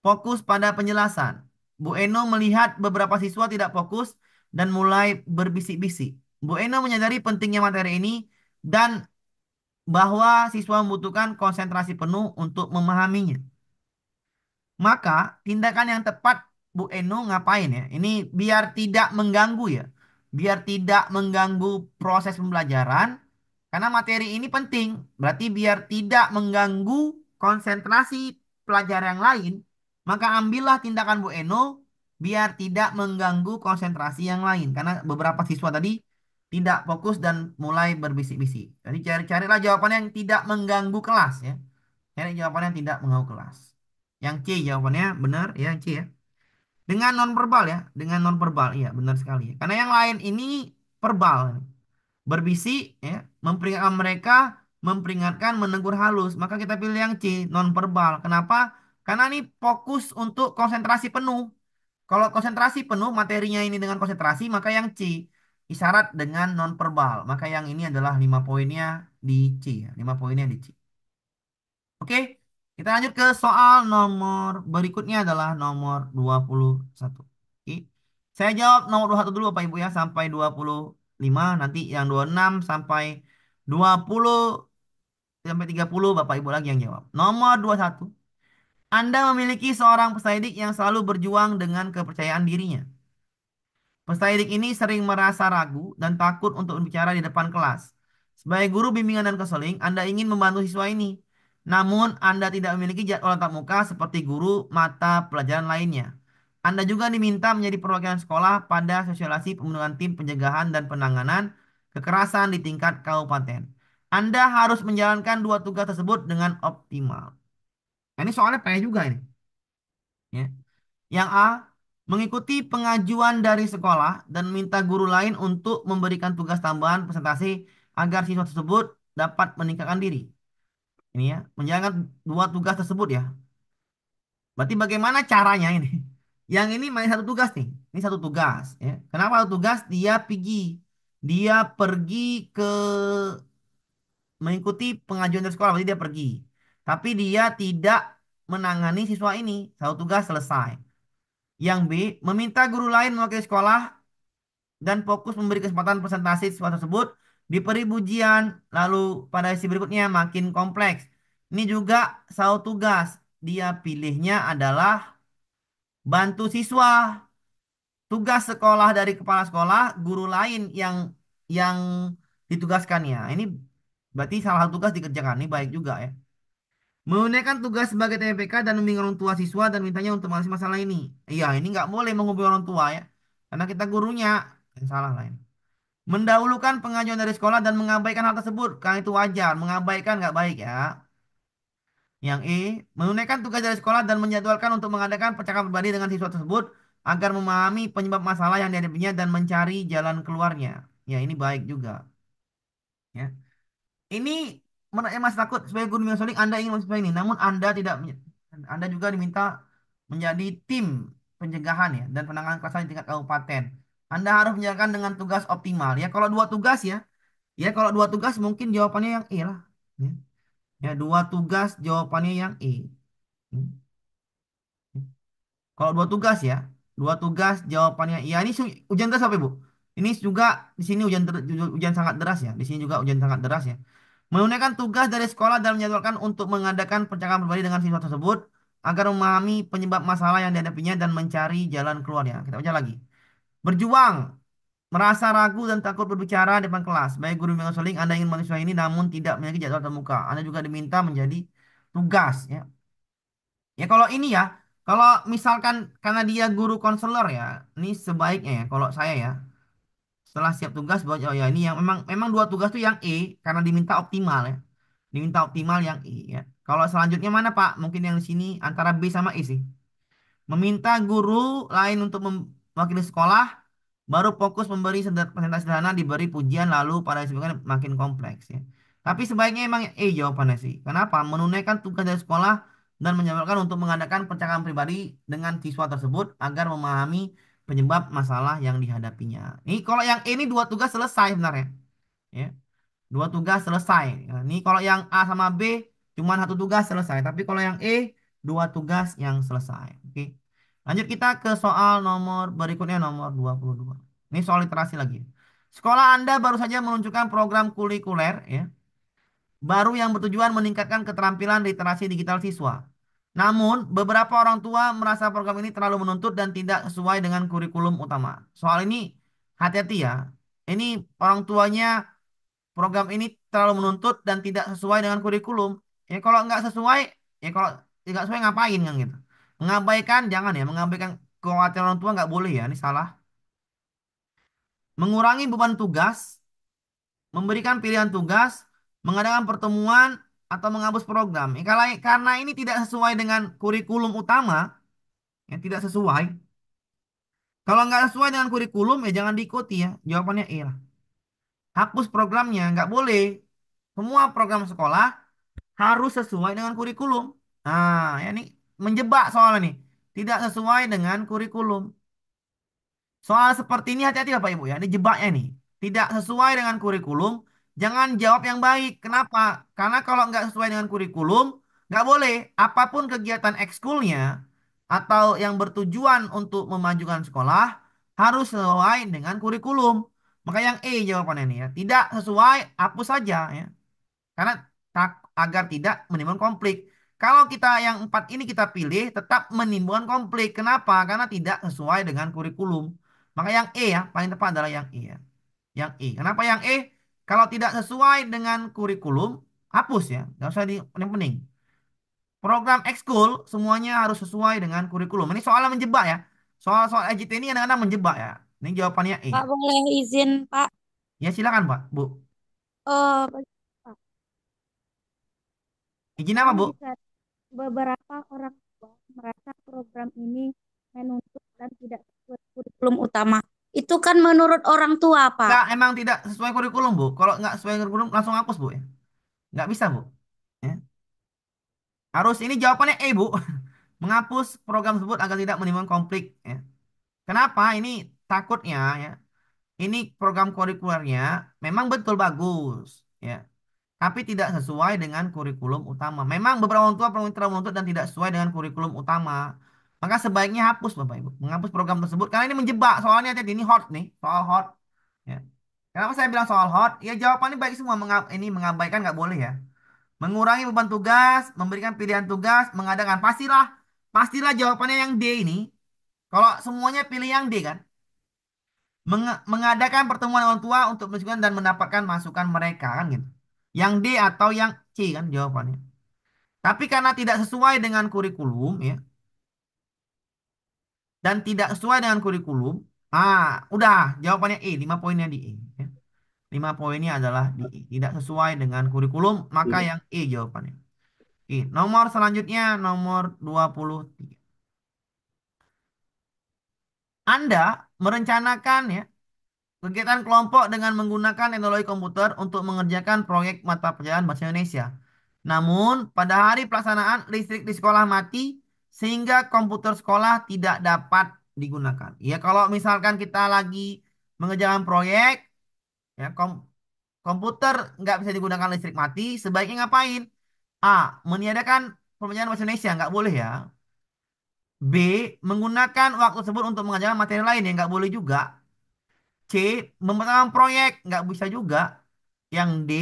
fokus pada penjelasan. Bu Eno melihat beberapa siswa tidak fokus dan mulai berbisik-bisik. Bu Eno menyadari pentingnya materi ini dan bahwa siswa membutuhkan konsentrasi penuh untuk memahaminya. Maka tindakan yang tepat Bu Eno ngapain ya? Ini biar tidak mengganggu ya. Biar tidak mengganggu proses pembelajaran. Karena materi ini penting. Berarti biar tidak mengganggu konsentrasi pelajar yang lain. Maka ambillah tindakan Bu Eno biar tidak mengganggu konsentrasi yang lain. Karena beberapa siswa tadi tidak fokus dan mulai berbisik-bisik. Jadi carilah jawaban yang tidak mengganggu kelas ya. Cari jawaban yang tidak mengganggu kelas. Yang C jawabannya benar ya, yang C ya. Dengan nonverbal ya, dengan nonverbal iya benar sekali ya. Karena yang lain ini verbal, berbisik ya, memperingatkan mereka, memperingatkan, menegur halus. Maka kita pilih yang C, nonverbal. Kenapa? Karena ini fokus untuk konsentrasi penuh. Kalau konsentrasi penuh materinya ini dengan konsentrasi, maka yang C isyarat dengan nonverbal. Maka yang ini adalah 5 poinnya di C ya. 5 poinnya di C. Oke, kita lanjut ke soal nomor berikutnya adalah nomor 21. Oke. Saya jawab nomor 21 dulu Bapak Ibu ya sampai 25. Nanti yang 26 sampai 20 sampai 30 Bapak Ibu lagi yang jawab. Nomor 21. Anda memiliki seorang peseldik yang selalu berjuang dengan kepercayaan dirinya. Peseldik ini sering merasa ragu dan takut untuk berbicara di depan kelas. Sebagai guru bimbingan dan konseling, Anda ingin membantu siswa ini. Namun, Anda tidak memiliki jadwal tatap muka seperti guru mata pelajaran lainnya. Anda juga diminta menjadi perwakilan sekolah pada sosialisasi pembentukan tim pencegahan dan penanganan kekerasan di tingkat kabupaten. Anda harus menjalankan dua tugas tersebut dengan optimal. Nah, ini soalnya PE juga ini. Ya. Yang A, mengikuti pengajuan dari sekolah dan minta guru lain untuk memberikan tugas tambahan presentasi agar siswa tersebut dapat meningkatkan diri. Ini ya, menjalankan dua tugas tersebut ya. Berarti bagaimana caranya ini? Yang ini main satu tugas nih. Ini satu tugas ya. Kenapa satu tugas? Dia pergi ke mengikuti pengajuan dari sekolah, berarti dia pergi. Tapi dia tidak menangani siswa ini. Satu tugas selesai. Yang B, meminta guru lain mewakili sekolah dan fokus memberi kesempatan presentasi siswa tersebut diberi pujian. Lalu pada sesi berikutnya makin kompleks. Ini juga satu tugas. Dia pilihnya adalah bantu siswa. Tugas sekolah dari kepala sekolah, guru lain yang ditugaskannya. Ini berarti salah satu tugas dikerjakan. Ini baik juga ya. Menunaikan tugas sebagai TPK dan membimbing orang tua siswa dan mintanya untuk mengatasi masalah ini. Iya, ini nggak boleh menghubungi orang tua ya. Karena kita gurunya. Yang salah lain. Mendahulukan pengajuan dari sekolah dan mengabaikan hal tersebut. Karena itu wajar. Mengabaikan nggak baik ya. Yang E, menunaikan tugas dari sekolah dan menjadwalkan untuk mengadakan percakapan pribadi dengan siswa tersebut agar memahami penyebab masalah yang dihadapinya dan mencari jalan keluarnya. Ya, ini baik juga. Ya. Ini menurut Mas takut sebagai guru yang solid Anda ingin masuk ini, namun Anda tidak Anda juga diminta menjadi tim pencegahan ya dan penanganan kekerasan di tingkat kabupaten. Anda harus menjalankan dengan tugas optimal ya. Kalau dua tugas ya, ya kalau dua tugas mungkin jawabannya yang E lah. Ya, ya dua tugas jawabannya yang E. Hmm. Kalau dua tugas ya, dua tugas jawabannya iya. Ini hujan deras apa Ibu? Ini juga di sini hujan sangat deras ya. Di sini juga hujan sangat deras ya. Menunaikan tugas dari sekolah dan menjadwalkan untuk mengadakan percakapan pribadi dengan siswa tersebut agar memahami penyebab masalah yang dihadapinya dan mencari jalan keluarnya. Kita baca lagi. Berjuang, merasa ragu dan takut berbicara di depan kelas. Baik guru bimbingan konseling, Anda ingin mahasiswa ini namun tidak memiliki jadwal tatap muka. Anda juga diminta menjadi tugas ya. Ya kalau ini ya, kalau misalkan karena dia guru konselor ya, ini sebaiknya ya kalau saya ya, setelah siap tugas buat oh ya ini yang memang memang dua tugas tuh yang E karena diminta optimal ya. Diminta optimal yang E ya. Kalau selanjutnya mana Pak? Mungkin yang di sini antara B sama E sih. Meminta guru lain untuk mewakili sekolah, baru fokus memberi presentasi sederhana, diberi pujian, lalu pada sebagainya makin kompleks ya. Tapi sebaiknya emang E jawabannya sih. Kenapa? Menunaikan tugas dari sekolah dan menjadwalkan untuk mengadakan percakapan pribadi dengan siswa tersebut agar memahami penyebab masalah yang dihadapinya. Ini kalau yang E ini dua tugas selesai sebenarnya. Ya. Dua tugas selesai. Nah, ini kalau yang A sama B cuma satu tugas selesai. Tapi kalau yang E dua tugas yang selesai. Oke. Lanjut kita ke soal nomor berikutnya nomor 22. Ini soal literasi lagi. Sekolah Anda baru saja meluncurkan program kulikuler ya, baru yang bertujuan meningkatkan keterampilan literasi digital siswa. Namun, beberapa orang tua merasa program ini terlalu menuntut dan tidak sesuai dengan kurikulum utama. Soal ini hati-hati ya. Ini orang tuanya program ini terlalu menuntut dan tidak sesuai dengan kurikulum. Ya kalau nggak sesuai, ya kalau nggak sesuai ngapain kan gitu. Mengabaikan jangan ya, mengabaikan kekhawatiran orang tua nggak boleh ya, ini salah. Mengurangi beban tugas memberikan pilihan tugas, mengadakan pertemuan, atau menghapus program. Karena ini tidak sesuai dengan kurikulum utama, yang tidak sesuai. Kalau nggak sesuai dengan kurikulum, ya jangan diikuti ya. Jawabannya E lah. Hapus programnya, nggak boleh. Semua program sekolah harus sesuai dengan kurikulum. Nah, ya ini menjebak soalnya nih. Tidak sesuai dengan kurikulum. Soal seperti ini hati-hati Bapak Ibu ya. Ini jebaknya nih. Tidak sesuai dengan kurikulum, jangan jawab yang baik. Kenapa? Karena kalau nggak sesuai dengan kurikulum, nggak boleh. Apapun kegiatan ekskulnya atau yang bertujuan untuk memajukan sekolah harus sesuai dengan kurikulum. Maka yang E jawabannya nih ya. Tidak sesuai, hapus saja ya. Karena agar tidak menimbulkan konflik. Kalau kita yang empat ini kita pilih tetap menimbulkan konflik. Kenapa? Karena tidak sesuai dengan kurikulum. Maka yang E ya, paling tepat adalah yang E ya. Yang E. Kenapa yang E? Kalau tidak sesuai dengan kurikulum, hapus ya. Nggak usah di pening-pening. Program ekskul semuanya harus sesuai dengan kurikulum. Ini soalnya menjebak ya. Soal-soal EJT ini kadang-kadang menjebak ya. Ini jawabannya E. Pak boleh izin Pak. Ya silakan Pak, Bu. Oh, Pak. Izin apa Kan Bu? bisa beberapa orang tua merasa program ini menuntut dan tidak sesuai kurikulum utama. Itu kan menurut orang tua, Pak. Nggak, emang tidak sesuai kurikulum, Bu. Kalau nggak sesuai kurikulum, langsung hapus, Bu. Ya. Nggak bisa, Bu. Ya. Harus ini jawabannya E, Bu. Menghapus program tersebut agar tidak menimbulkan konflik. Ya. Kenapa? Ini takutnya, ya. Ini program kurikulernya memang betul bagus. Ya. Tapi tidak sesuai dengan kurikulum utama. Memang beberapa orang tua telah menuntut dan tidak sesuai dengan kurikulum utama. Maka sebaiknya hapus, Bapak Ibu. Menghapus program tersebut. Karena ini menjebak. Soalnya jadi ini hot nih. Soal hot. Ya. Kenapa saya bilang soal hot? Ya jawabannya baik semua. Ini mengabaikan nggak boleh ya. Mengurangi beban tugas, memberikan pilihan tugas, mengadakan. Pastilah jawabannya yang D ini. Kalau semuanya pilih yang D kan. Mengadakan pertemuan orang tua untuk mendiskusikan dan mendapatkan masukan mereka kan gitu. Yang D atau yang C kan jawabannya. Tapi karena tidak sesuai dengan kurikulum ya. Dan tidak sesuai dengan kurikulum. Udah jawabannya E. 5 poinnya di E. Ya. 5 poinnya adalah di E. Tidak sesuai dengan kurikulum, maka yang E jawabannya. Oke, nomor selanjutnya nomor 23. Anda merencanakan ya kegiatan kelompok dengan menggunakan teknologi komputer untuk mengerjakan proyek mata pelajaran bahasa Indonesia. Namun, pada hari pelaksanaan listrik di sekolah mati sehingga komputer sekolah tidak dapat digunakan. Ya, kalau misalkan kita lagi mengerjakan proyek, ya komputer nggak bisa digunakan listrik mati, sebaiknya ngapain? A. Meniadakan pembelajaran bahasa Indonesia, nggak boleh ya. B. Menggunakan waktu tersebut untuk mengerjakan materi lain yang nggak boleh juga. C. Membatalkan proyek, nggak bisa juga. Yang D.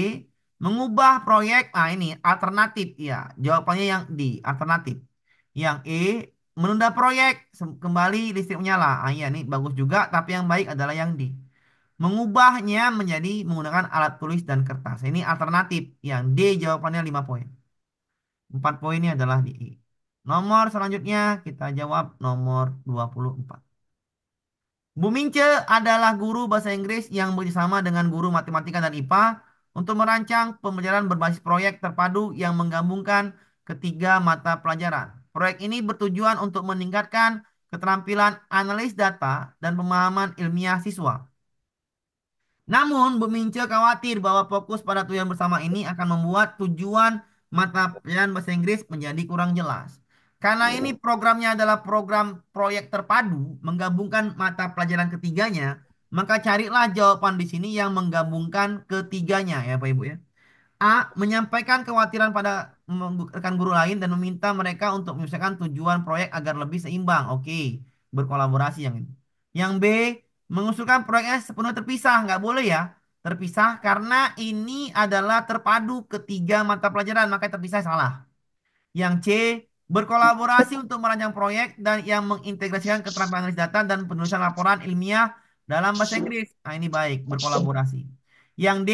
Mengubah proyek, ini alternatif ya. Jawabannya yang D, alternatif. Yang E. Menunda proyek, kembali listrik menyala. Ya, ini bagus juga, tapi yang baik adalah yang D. Mengubahnya menjadi menggunakan alat tulis dan kertas. Ini alternatif. Yang D jawabannya 5 poin. 4 poinnya adalah di E. Nomor selanjutnya kita jawab nomor 24. Bu Mince adalah guru bahasa Inggris yang bekerjasama dengan guru matematika dan IPA untuk merancang pembelajaran berbasis proyek terpadu yang menggabungkan ketiga mata pelajaran. Proyek ini bertujuan untuk meningkatkan keterampilan analis data dan pemahaman ilmiah siswa. Namun, Bu Mince khawatir bahwa fokus pada tujuan bersama ini akan membuat tujuan mata pelajaran bahasa Inggris menjadi kurang jelas. Karena ini programnya adalah program proyek terpadu, menggabungkan mata pelajaran ketiganya, maka carilah jawaban di sini yang menggabungkan ketiganya ya Pak Ibu ya. A. Menyampaikan kekhawatiran pada rekan guru lain dan meminta mereka untuk menyelesaikan tujuan proyek agar lebih seimbang. Oke, berkolaborasi yang ini. Yang B. Mengusulkan proyeknya sepenuhnya terpisah. Nggak boleh ya. Terpisah karena ini adalah terpadu ketiga mata pelajaran. Maka terpisah salah. Yang C. Berkolaborasi untuk merancang proyek dan yang mengintegrasikan keterampilan analis data dan penulisan laporan ilmiah dalam bahasa Inggris. Ini baik, berkolaborasi. Yang D.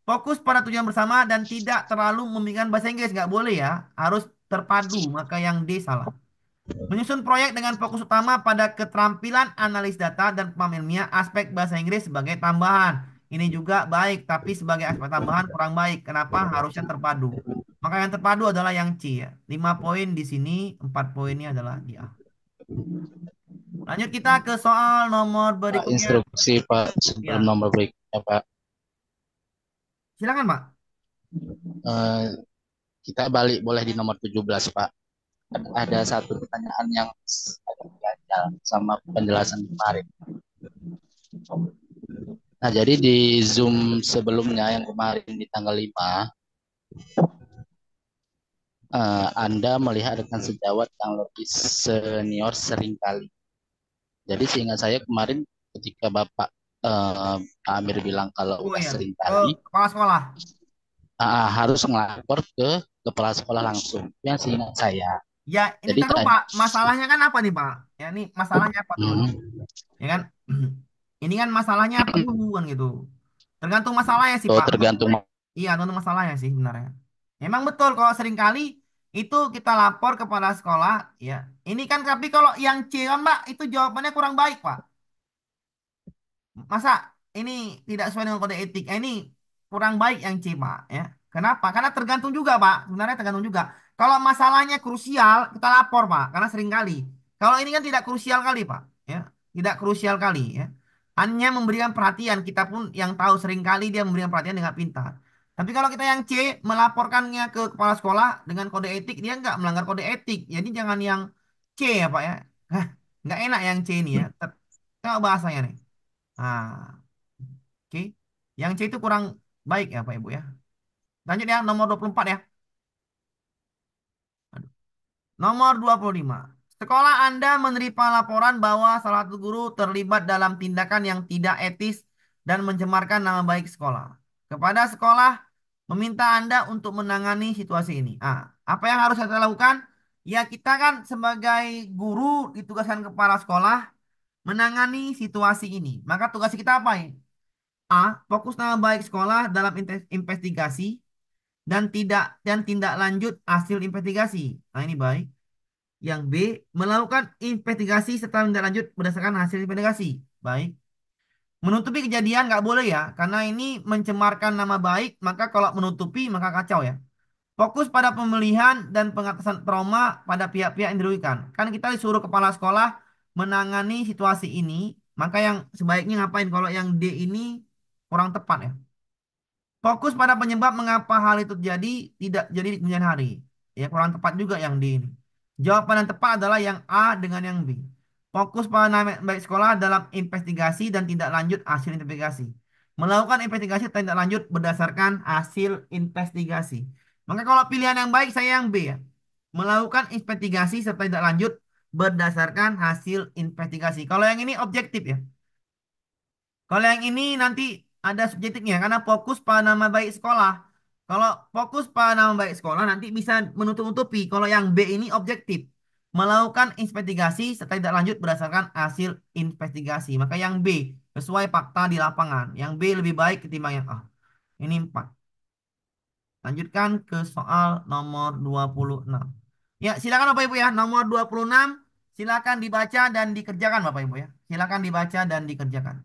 Fokus pada tujuan bersama dan tidak terlalu membingungkan bahasa Inggris. Nggak boleh ya. Harus terpadu. Maka yang D salah. Menyusun proyek dengan fokus utama pada keterampilan analis data dan pemahaman ilmiah aspek bahasa Inggris sebagai tambahan. ini juga baik, tapi sebagai aspek tambahan kurang baik. Kenapa? Harusnya terpadu. Maka yang terpadu adalah yang C ya. 5 poin di sini, 4 poinnya adalah di A. Lanjut kita ke soal nomor Pak, berikutnya. instruksi Pak sebelum Ya, nomor berikutnya Pak. silakan Pak. Eh, kita balik boleh di nomor 17 Pak. Ada satu pertanyaan yang agak ganjal sama penjelasan kemarin. Nah, jadi di Zoom sebelumnya yang kemarin di tanggal 5, Anda melihat rekan sejawat yang lebih senior seringkali. Jadi seingat saya kemarin ketika Bapak Pak Amir bilang kalau Oh udah ya, seringkali kepala sekolah. harus ngelapor ke kepala sekolah langsung. Yang seingat saya. Ya, ini Jadi tahu tadi, Pak, masalahnya kan apa nih Pak? Ya, ini masalahnya apa dulu nih? hmm, Ya kan? Ini kan masalahnya apa dulu kan gitu. Tergantung masalahnya sih Pak. tergantung. Iya, tergantung masalahnya sih sebenarnya. Memang betul kalau seringkali itu kita lapor kepada sekolah, ya. Ini kan tapi kalau yang C kan Mbak, itu jawabannya kurang baik Pak. Masa ini tidak sesuai dengan kode etik? Ini kurang baik yang C, Pak. Ya. Kenapa? Karena tergantung juga, Pak. Sebenarnya tergantung juga. Kalau masalahnya krusial, kita lapor, Pak. Karena sering kali. Kalau ini kan tidak krusial kali, Pak. Ya, tidak krusial kali, ya. Hanya memberikan perhatian. Kita pun yang tahu sering kali dia memberikan perhatian dengan pintar. Tapi kalau kita yang C, melaporkannya ke kepala sekolah dengan kode etik, dia nggak melanggar kode etik. Jadi jangan yang C ya, Pak ya. Hah, nggak enak yang C ini ya. Tengok bahasanya nih. Nah, oke. Yang C itu kurang baik ya Pak Ibu ya. Lanjut ya nomor 24 ya. Aduh. Nomor 25. Sekolah Anda menerima laporan bahwa salah satu guru terlibat dalam tindakan yang tidak etis dan mencemarkan nama baik sekolah. Kepada sekolah meminta Anda untuk menangani situasi ini. Apa yang harus kita lakukan? Ya kita kan sebagai guru ditugaskan kepala sekolah menangani situasi ini. Maka tugas kita apa ya? Fokus nama baik sekolah dalam investigasi dan tindak lanjut hasil investigasi. Nah, ini baik. Yang B, melakukan investigasi serta tindak lanjut berdasarkan hasil investigasi. Baik. Menutupi kejadian nggak boleh ya, karena ini mencemarkan nama baik, maka kalau menutupi maka kacau ya. Fokus pada pemulihan dan pengatasan trauma pada pihak-pihak yang dirugikan. Kan kita disuruh kepala sekolah menangani situasi ini, maka yang sebaiknya ngapain kalau yang D ini kurang tepat ya. Fokus pada penyebab mengapa hal itu terjadi tidak jadi di kemudian hari. Ya, kurang tepat juga yang D ini. Jawaban yang tepat adalah yang A dengan yang B. Fokus pada nama baik sekolah dalam investigasi dan tindak lanjut hasil investigasi. Melakukan investigasi dan tindak lanjut berdasarkan hasil investigasi. Maka kalau pilihan yang baik saya yang B ya. Melakukan investigasi serta tindak lanjut berdasarkan hasil investigasi. Kalau yang ini objektif ya. Kalau yang ini nanti ada subjektifnya karena fokus pada nama baik sekolah. Kalau fokus pada nama baik sekolah nanti bisa menutup-nutupi. Kalau yang B ini objektif. Melakukan investigasi serta tidak lanjut berdasarkan hasil investigasi. Maka yang B sesuai fakta di lapangan. Yang B lebih baik ketimbang yang A. Ini 4. Lanjutkan ke soal nomor 26. Ya, silakan Bapak Ibu ya. Nomor 26 silakan dibaca dan dikerjakan Bapak Ibu ya. Silakan dibaca dan dikerjakan.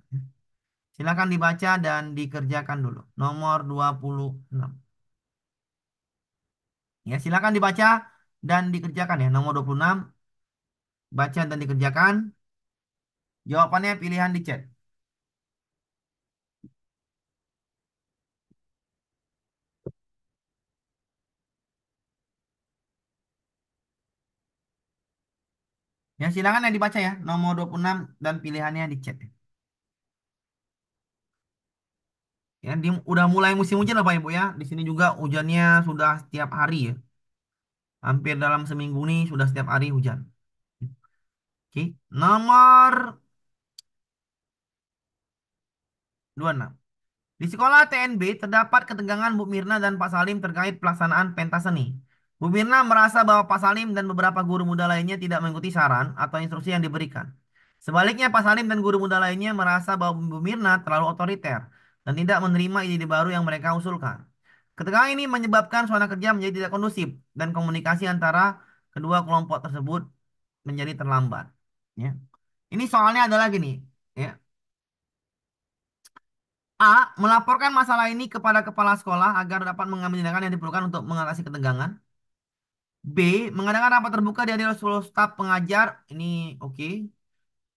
Silakan dibaca dan dikerjakan dulu. Nomor 26. Ya, silakan dibaca dan dikerjakan ya. Nomor 26. Baca dan dikerjakan. Jawabannya pilihan di chat. Ya, silakan yang dibaca ya. Nomor 26 dan pilihannya di chat. Ya, udah mulai musim hujan Bapak Ibu ya. Di sini juga hujannya sudah setiap hari ya. Hampir dalam seminggu ini sudah setiap hari hujan. Oke. Nomor 26. Di sekolah TNB terdapat ketegangan Bu Mirna dan Pak Salim terkait pelaksanaan pentas seni. Bu Mirna merasa bahwa Pak Salim dan beberapa guru muda lainnya tidak mengikuti saran atau instruksi yang diberikan. Sebaliknya, Pak Salim dan guru muda lainnya merasa bahwa Bu Mirna terlalu otoriter dan tidak menerima ide baru yang mereka usulkan. Ketegangan ini menyebabkan suasana kerja menjadi tidak kondusif dan komunikasi antara kedua kelompok tersebut menjadi terlambat. Ya. Ini soalnya adalah gini, ya. A. Melaporkan masalah ini kepada kepala sekolah agar dapat mengambil tindakan yang diperlukan untuk mengatasi ketegangan. B. Mengadakan rapat terbuka di hadirat seluruh staf pengajar. Ini oke.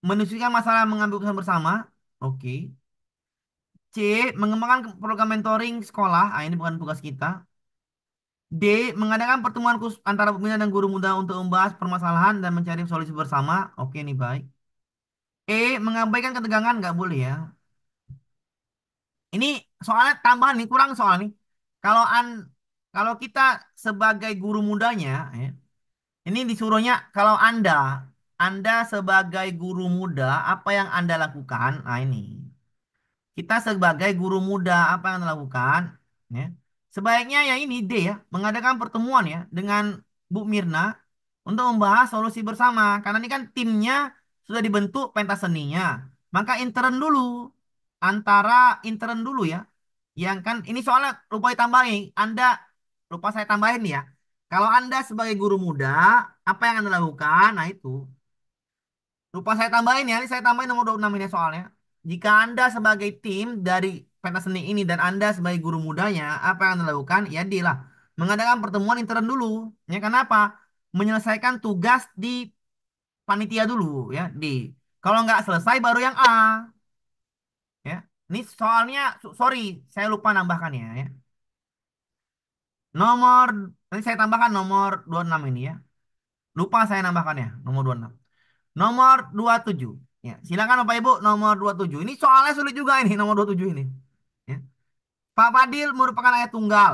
Mendiskusikan masalah mengambil keputusan bersama. Oke. C. Mengembangkan program mentoring sekolah. Ah, ini bukan tugas kita. D. Mengadakan pertemuan khusus antara pembina dan guru muda untuk membahas permasalahan dan mencari solusi bersama. Oke, ini baik. E. Mengabaikan ketegangan. Nggak boleh ya. Ini soalnya tambahan nih, kurang soal nih. Kalau kalau kita sebagai guru mudanya, ya, ini disuruhnya kalau Anda sebagai guru muda, apa yang Anda lakukan? Nah ini. Kita sebagai guru muda apa yang dilakukan? Ya. Sebaiknya ya ini D ya, mengadakan pertemuan ya dengan Bu Mirna untuk membahas solusi bersama. Karena ini kan timnya sudah dibentuk pentas seninya. Maka intern dulu ya. Yang kan ini soalnya lupa ditambahin. Lupa saya tambahin ya. Kalau Anda sebagai guru muda, apa yang Anda lakukan? Nah itu. Lupa saya tambahin ya, ini saya tambahin nomor 26 ini soalnya. Jika Anda sebagai tim dari pentas seni ini dan Anda sebagai guru mudanya, apa yang Anda lakukan? Ya D lah. Mengadakan pertemuan intern dulu. Ya kenapa? Menyelesaikan tugas di panitia dulu ya D. Kalau nggak selesai baru yang A. Ya. Ini soalnya, sorry, saya lupa nambahkan ya. Nomor, ini saya tambahkan nomor 26 ini ya. Lupa saya nambahkannya, nomor 26. Nomor 27. Ya, silakan Bapak Ibu nomor 27. Ini soalnya sulit juga ini nomor 27 ini. Ya. Pak Fadil merupakan ayah tunggal.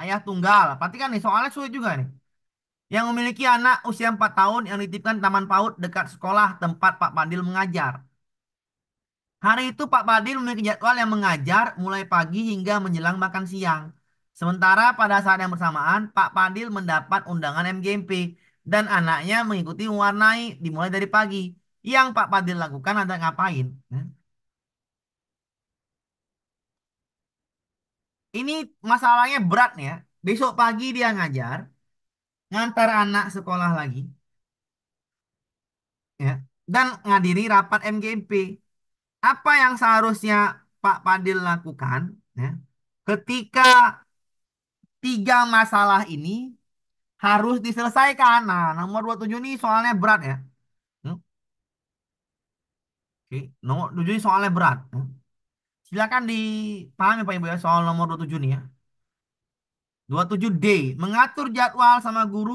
Ayah tunggal. Perhatikan nih soalnya sulit juga nih. Yang memiliki anak usia 4 tahun yang dititipkan taman PAUD dekat sekolah tempat Pak Fadil mengajar. Hari itu Pak Fadil memiliki jadwal yang mengajar mulai pagi hingga menjelang makan siang. Sementara pada saat yang bersamaan, Pak Fadil mendapat undangan MGMP dan anaknya mengikuti mewarnai dimulai dari pagi. Yang Pak Fadil lakukan ada ngapain? Ya. Ini masalahnya berat nih ya. Besok pagi dia ngajar, ngantar anak sekolah lagi, ya, dan ngadiri rapat MGMP. Apa yang seharusnya Pak Fadil lakukan, ya, ketika tiga masalah ini harus diselesaikan? Nah, nomor 27 ini soalnya berat ya. Hmm, Oke, nomor 27 ini soalnya berat. Silakan dipahami Pak Ibu ya soal nomor 27 ini ya. 27D, mengatur jadwal sama guru,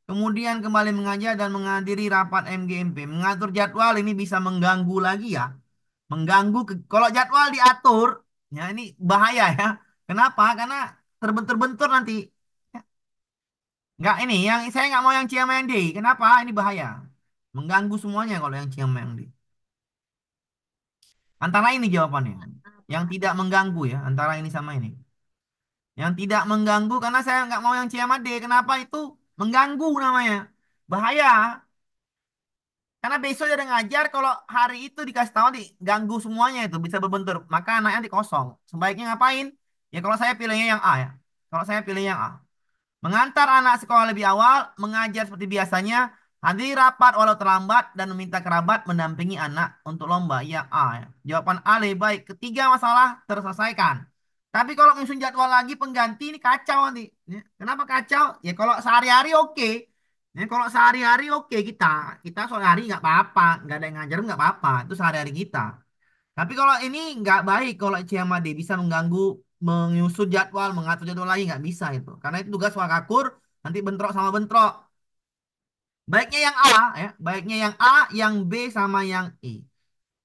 kemudian kembali mengajar dan menghadiri rapat MGMP. Mengatur jadwal ini bisa mengganggu lagi ya. Kalau jadwal diatur, ya ini bahaya ya. Kenapa? Karena terbentur-bentur nanti. Ya, nggak ini, saya nggak mau yang C sama yang D. Kenapa? Ini bahaya. Mengganggu semuanya kalau yang C sama yang D. Antara ini jawabannya. Yang tidak mengganggu ya, antara ini sama ini. Yang tidak mengganggu karena saya nggak mau yang C sama D. Kenapa itu mengganggu namanya? Bahaya. Karena besok dia udah ngajar kalau hari itu dikasih tahu diganggu semuanya itu bisa berbentur. Maka anaknya nanti kosong. Sebaiknya ngapain? Ya kalau saya pilihnya yang A ya. Kalau saya pilih yang A. Mengantar anak sekolah lebih awal, mengajar seperti biasanya, hadiri rapat walau terlambat, dan meminta kerabat mendampingi anak untuk lomba. Ya A. Ya. Jawaban A lebih baik. Ketiga masalah terselesaikan. Tapi kalau nyusun jadwal lagi pengganti ini kacau nanti. Ya. Kenapa kacau? Ya kalau sehari-hari oke. Ya, kalau sehari-hari oke kita. Kita sehari-hari nggak apa-apa. Nggak ada yang ngajar nggak apa-apa. Itu sehari-hari kita. Tapi kalau ini nggak baik kalau CMAD bisa mengganggu menyusun jadwal, mengatur jadwal lagi nggak bisa itu. Karena itu tugas wakakur, nanti bentrok sama bentrok. Baiknya yang A ya, baiknya yang A, yang B sama yang E.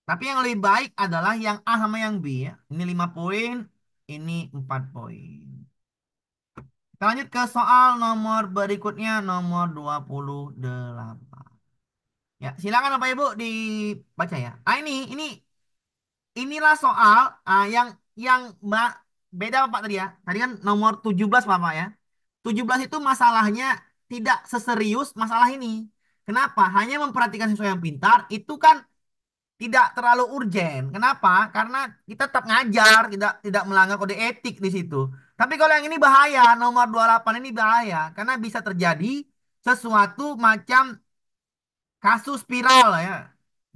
Tapi yang lebih baik adalah yang A sama yang B ya. Ini 5 poin, ini 4 poin. Kita lanjut ke soal nomor berikutnya, nomor 28. Ya, silakan Bapak Ibu dibaca ya. Inilah soal yang Mbak beda Pak tadi ya. Tadi kan nomor 17 Bapak ya. 17 itu masalahnya tidak seserius masalah ini. Kenapa? Hanya memperhatikan siswa yang pintar itu kan tidak terlalu urgen. Kenapa? Karena kita tetap ngajar, tidak melanggar kode etik di situ. Tapi kalau yang ini bahaya, nomor 28 ini bahaya karena bisa terjadi sesuatu macam kasus viral ya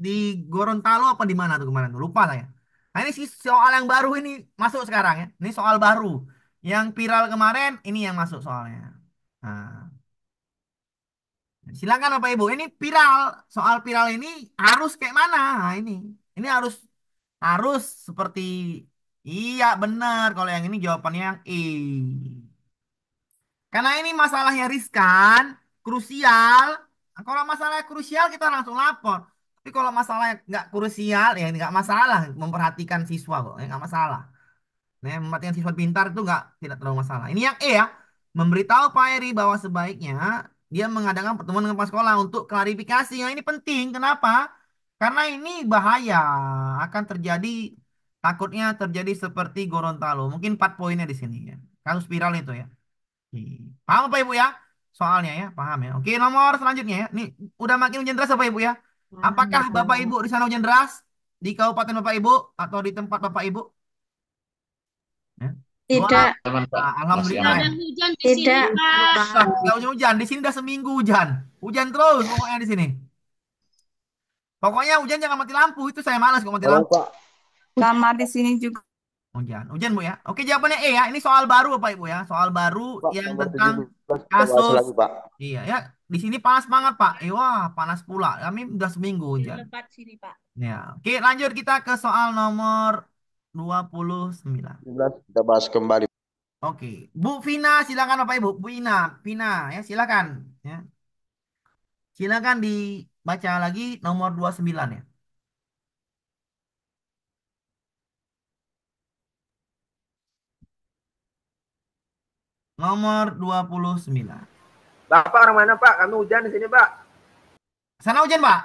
di Gorontalo apa di mana tuh kemarin tuh lupa saya. Nah, ini sih soal yang baru ini masuk sekarang ya. Ini soal baru. Yang viral kemarin ini yang masuk soalnya. Nah, silakan Bapak Ibu. Ini viral. Soal viral ini harus kayak mana? Nah, ini harus harus seperti iya benar. Kalau yang ini jawabannya yang E. Karena ini masalahnya riskan, krusial. Nah, kalau masalahnya krusial kita langsung lapor. Tapi kalau masalahnya nggak krusial ya nggak masalah memperhatikan siswa kok, ya nggak masalah. Nah, memperhatikan siswa pintar itu nggak tidak terlalu masalah. Ini yang E ya, memberitahu Pak Eri bahwa sebaiknya dia mengadakan pertemuan dengan kepala sekolah untuk klarifikasi. Nah, ini penting. Kenapa? Karena ini bahaya akan terjadi takutnya terjadi seperti Gorontalo. Mungkin 4 poinnya di sini ya. Kasus viral itu ya. Paham Bapak Ibu ya? Soalnya ya, paham ya. Oke, nomor selanjutnya ya. Nih, udah makin hujan deras Bapak Ibu ya. Apakah Bapak Ibu di sana hujan deras? Di kabupaten Bapak Ibu atau di tempat Bapak Ibu? Ya. Dua. Tidak, Aman, Pak. Nah, Masih alhamdulillah aman. ya. Hujan di sini, tidak. Udah, nggak hujan-hujan. Di sini udah seminggu hujan. Hujan terus pokoknya di sini. Pokoknya hujan jangan mati lampu. Itu saya malas kalau mati Halo lampu. Pak, Sama di sini juga. Hujan. Hujan Bu ya. Oke, jawabannya E ya. Ini soal baru Bapak Ibu ya. Soal baru Pak yang nomor tentang 17 kita bahas kasus. lagi Pak. Iya ya. Di sini panas banget Pak. Wah, panas pula. Kami udah seminggu hujan. Lebat sini, Pak. Ya, oke lanjut kita ke soal nomor 29. 17 kita bahas kembali. Oke, Bu Vina silakan Bapak Ibu. Bu Ina, Vina ya silakan ya. Silakan dibaca lagi nomor 29 ya. Nomor 29. Bapak orang mana Pak? Kami hujan di sini Pak. Sana hujan, Pak?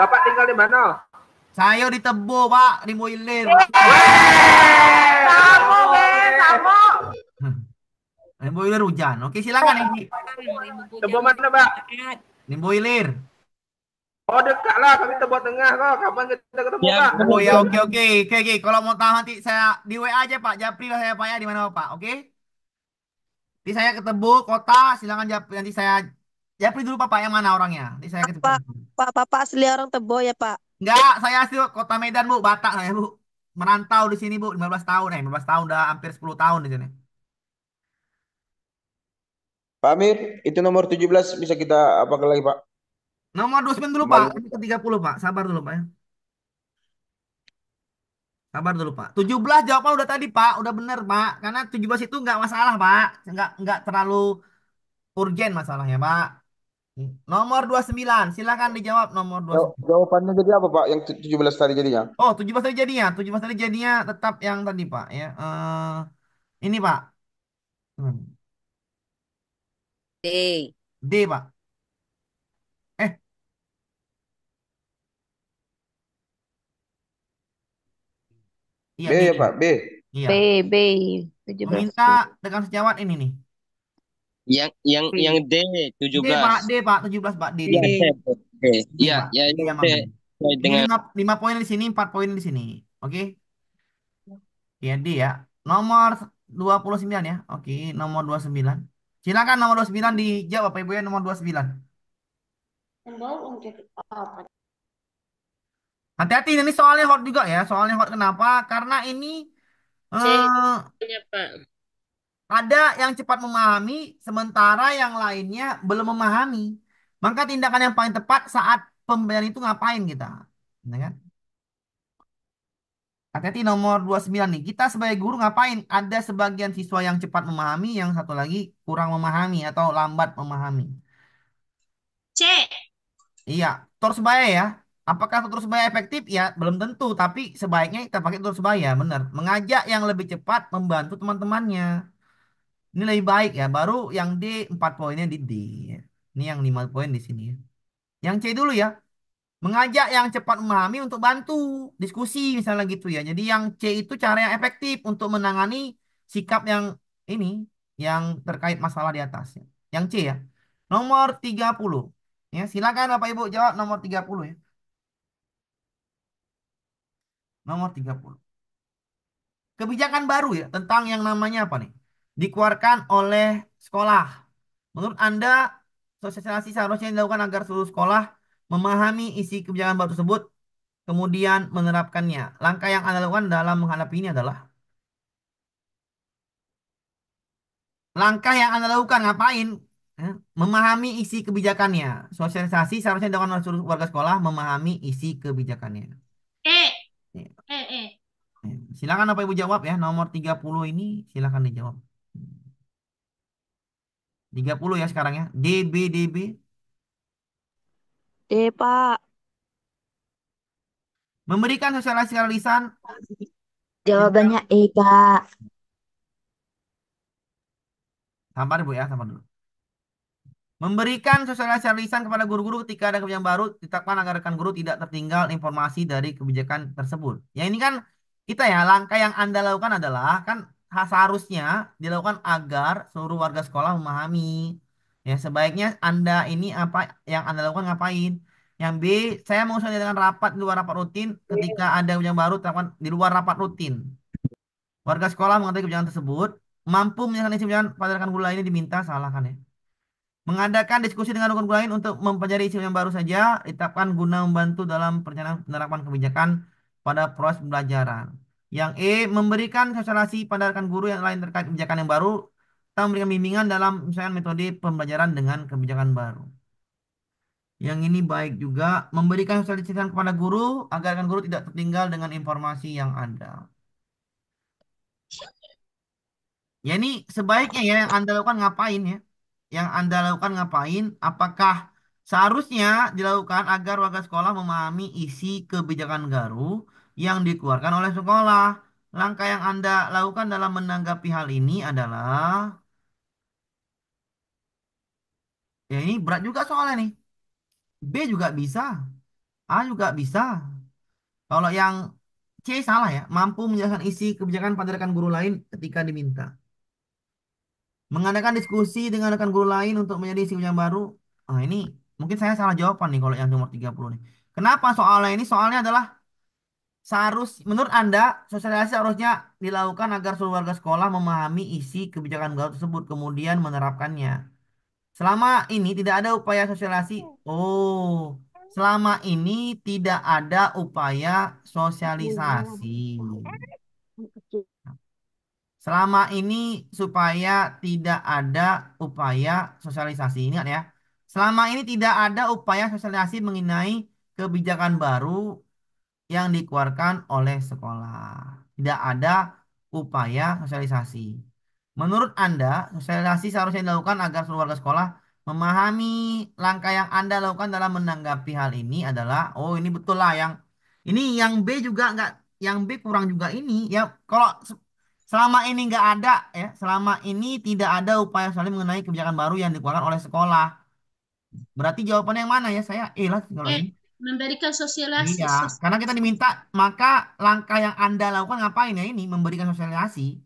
Bapak tinggal di mana? Saya di Tebo, Pak, di Boiler. Kamu, kamu. Di Boiler hujan. Oke, silakan ini. Tebo mana Pak? Di Boiler. Oh dekat lah, kami Tebo Tengah kok. Kapan kita ketemu Ya, Pak? Oh ya, oke oke oke oke. Kalau mau tahu nanti saya di WA aja Pak. Japri lah saya Pak ya di mana Pak. Oke. Nanti saya ketemu kota. Silakan Japri. Nanti saya Japri dulu Pak yang mana orangnya. Nanti saya ketemu. Bapak asli orang Tebo ya, Pak? Enggak, saya asli kota Medan Bu, Batak saya Bu. Merantau di sini Bu, 15 tahun 15 tahun udah hampir 10 tahun di sini. Pak Amir, itu nomor 17 bisa kita apa lagi Pak? Nomor 29 dulu Pak. Kembali. Ini ke 30 Pak. Sabar dulu Pak ya. Sabar dulu Pak. 17 jawaban udah tadi Pak, udah bener Pak. Karena 17 itu enggak masalah Pak. Enggak terlalu urgen masalahnya Pak. Nomor 29, silakan dijawab nomor 29. Jawabannya jadi apa Pak? Yang 17 tadi jadinya? Oh, 17 tadi jadinya. 17 tadi jadinya tetap yang tadi Pak ya. Ini Pak. D. D Pak. Eh, iya B D. ya Pak, B. Iya. B, B. 17. Meminta dengan sejawat ini nih. Yang D D Pak, 17. D Pak, 17 Pak, D. Ya, D. oke. D Ya, Pak. ya D yang yang D mana? sesuai Ini dengan 5 poin di sini, 4 poin di sini. Oke. Ya, D ya. Nomor 29 ya. Oke, nomor 29. Silakan nomor 29 dijawab Bapak Ibu ya, nomor 29. Hati-hati ini soalnya hot juga ya. Soalnya hot kenapa? Karena ini C. eh, Ya, Pak. ada yang cepat memahami, sementara yang lainnya belum memahami. Maka tindakan yang paling tepat saat pembelajaran itu ngapain kita? Ya kan? Hati-hati nomor 29 nih. Kita sebagai guru ngapain? Ada sebagian siswa yang cepat memahami, yang satu lagi kurang memahami atau lambat memahami. C. Iya, tutor sebaya ya. Apakah tutor sebaya efektif? Ya, belum tentu. Tapi sebaiknya kita pakai tutor sebaya, benar. Mengajak yang lebih cepat membantu teman-temannya. Ini lebih baik ya. Baru yang D 4 poinnya di D. Ini yang 5 poin di sini ya. Yang C dulu ya. Mengajak yang cepat memahami untuk bantu diskusi misalnya gitu ya. Jadi yang C itu cara yang efektif untuk menangani sikap yang ini yang terkait masalah di atasnya. Yang C ya. Nomor 30. Ya, silakan Bapak Ibu jawab nomor 30 ya. Nomor 30. Kebijakan baru ya tentang yang namanya apa nih? Dikeluarkan oleh sekolah. Menurut Anda sosialisasi seharusnya dilakukan agar seluruh sekolah memahami isi kebijakan baru tersebut. kemudian menerapkannya. Langkah yang Anda lakukan dalam menghadapi ini adalah langkah yang Anda lakukan ngapain? Memahami isi kebijakannya. Sosialisasi seharusnya dilakukan oleh seluruh warga sekolah memahami isi kebijakannya. Eh, Ya. eh. Silakan Bapak Ibu jawab ya. Nomor 30 ini silakan dijawab. 30 ya sekarang ya. DB. D, Pak. Memberikan sosialisasi lisan. Jawabannya E, Pak. Sabar Bu ya, sabar dulu. Memberikan sosialisasi lisan kepada guru-guru ketika ada kebijakan baru ditetapkan agar rekan guru tidak tertinggal informasi dari kebijakan tersebut. Ya ini kan kita ya, langkah yang Anda lakukan adalah kan seharusnya dilakukan agar seluruh warga sekolah memahami. Ya sebaiknya Anda ini apa yang Anda lakukan ngapain? Yang B, saya mengusulkan dengan rapat di luar rapat rutin ketika ada kebijakan baru ditetapkan di luar rapat rutin. Warga sekolah mengetahui kebijakan tersebut, mampu menyelesaikan isi kebijakan pada rekan guru lainnya diminta salahkan ya. Mengadakan diskusi dengan rekan guru lain untuk mempelajari isu yang baru saja ditetapkan guna membantu dalam perencanaan penerapan kebijakan pada proses pembelajaran. Yang E, memberikan sosialisasi pada rekan guru yang lain terkait kebijakan yang baru atau memberikan bimbingan dalam misalnya metode pembelajaran dengan kebijakan baru. Yang ini baik juga memberikan sosialisasi kepada guru agar rekan guru tidak tertinggal dengan informasi yang ada. Ya ini sebaiknya ya yang Anda lakukan ngapain ya? Yang Anda lakukan ngapain? Apakah seharusnya dilakukan agar warga sekolah memahami isi kebijakan baru yang dikeluarkan oleh sekolah? Langkah yang Anda lakukan dalam menanggapi hal ini adalah, ya ini berat juga soalnya nih. B juga bisa, A juga bisa. Kalau yang C salah ya, mampu menjelaskan isi kebijakan pada rekan guru lain ketika diminta. Mengadakan diskusi dengan rekan guru lain untuk menjadi isi yang baru. Ah, ini mungkin saya salah jawaban nih kalau yang nomor 30 nih. Kenapa soalnya ini? Soalnya adalah menurut Anda, sosialisasi harusnya dilakukan agar seluruh warga sekolah memahami isi kebijakan baru tersebut, kemudian menerapkannya. Selama ini tidak ada upaya sosialisasi. Oh, selama ini tidak ada upaya sosialisasi. Selama ini supaya tidak ada upaya sosialisasi. Ingat ya. Selama ini tidak ada upaya sosialisasi mengenai kebijakan baru yang dikeluarkan oleh sekolah. Tidak ada upaya sosialisasi. Menurut Anda, sosialisasi seharusnya dilakukan agar seluruh warga sekolah memahami langkah yang Anda lakukan dalam menanggapi hal ini adalah, oh ini betul lah ini yang B juga nggak, yang B kurang juga ini ya. Kalau selama ini nggak ada ya, selama ini tidak ada upaya sosialisasi mengenai kebijakan baru yang dikeluarkan oleh sekolah. Berarti jawabannya yang mana ya? Saya lah kalau ini. Memberikan sosialisasi. Iya, karena kita diminta, maka langkah yang Anda lakukan ngapain ya ini? Memberikan sosialisasi,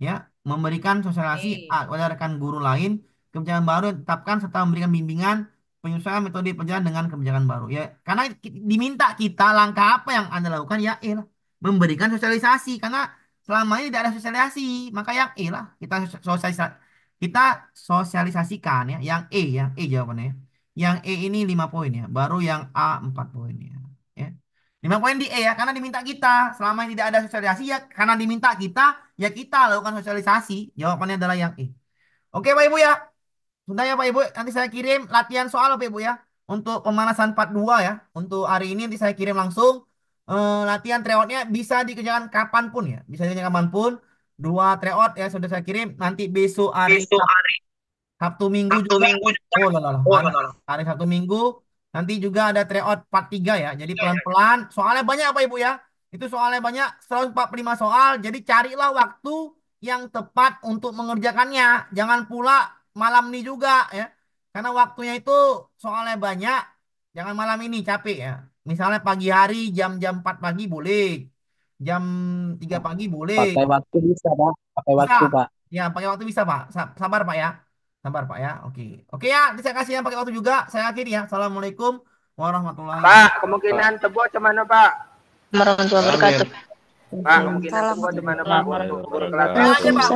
ya, memberikan sosialisasi pada rekan guru lain kebijakan baru yang ditetapkan serta memberikan bimbingan penyesuaian metode pelajaran dengan kebijakan baru. Ya, karena diminta kita langkah apa yang Anda lakukan ya, lah, memberikan sosialisasi karena selama ini tidak ada sosialisasi, maka yang lah kita sosialisasikan ya, yang E jawabannya. Yang E ini 5 poin ya, baru yang A 4 poin ya. Ya. 5 poin di E ya, karena diminta kita. Selama ini tidak ada sosialisasi ya, karena diminta kita, ya kita lakukan sosialisasi. Jawabannya adalah yang E. Oke Pak Ibu ya, sudah ya Pak Ibu, nanti saya kirim latihan soal Pak Ibu ya. Untuk pemanasan part 2 ya, untuk hari ini nanti saya kirim langsung. Latihan tryoutnya bisa dikerjakan kapanpun ya, bisa dikerjakan kapanpun. 2 tryout ya sudah saya kirim, nanti besok hari Sabtu Minggu juga. Oh, hari Sabtu Minggu nanti juga ada tryout part 3 ya. Jadi pelan-pelan. Soalnya banyak Pak Ibu ya. Itu soalnya banyak 145 soal. Jadi carilah waktu yang tepat untuk mengerjakannya. Jangan pula malam ini juga ya. Karena waktunya itu soalnya banyak. Jangan malam ini capek ya. Misalnya pagi hari jam-jam 4 pagi boleh. Jam 3 pagi boleh. Pakai waktu bisa, Pak. Pakai Bisa. waktu, Pak. Ya, pakai waktu bisa, Pak. Sabar, Pak ya. Sabar, Pak ya. Oke. Oke ya, nanti saya kasih yang pakai waktu juga. Saya akhiri ya. Assalamualaikum warahmatullahi Pak, kemungkinan tebuk cuman Pak? Warahmatullahi wabarakatuh. Pak, kemungkinan tebuk cuman Pak? Untuk guru kelas. aja, Pak.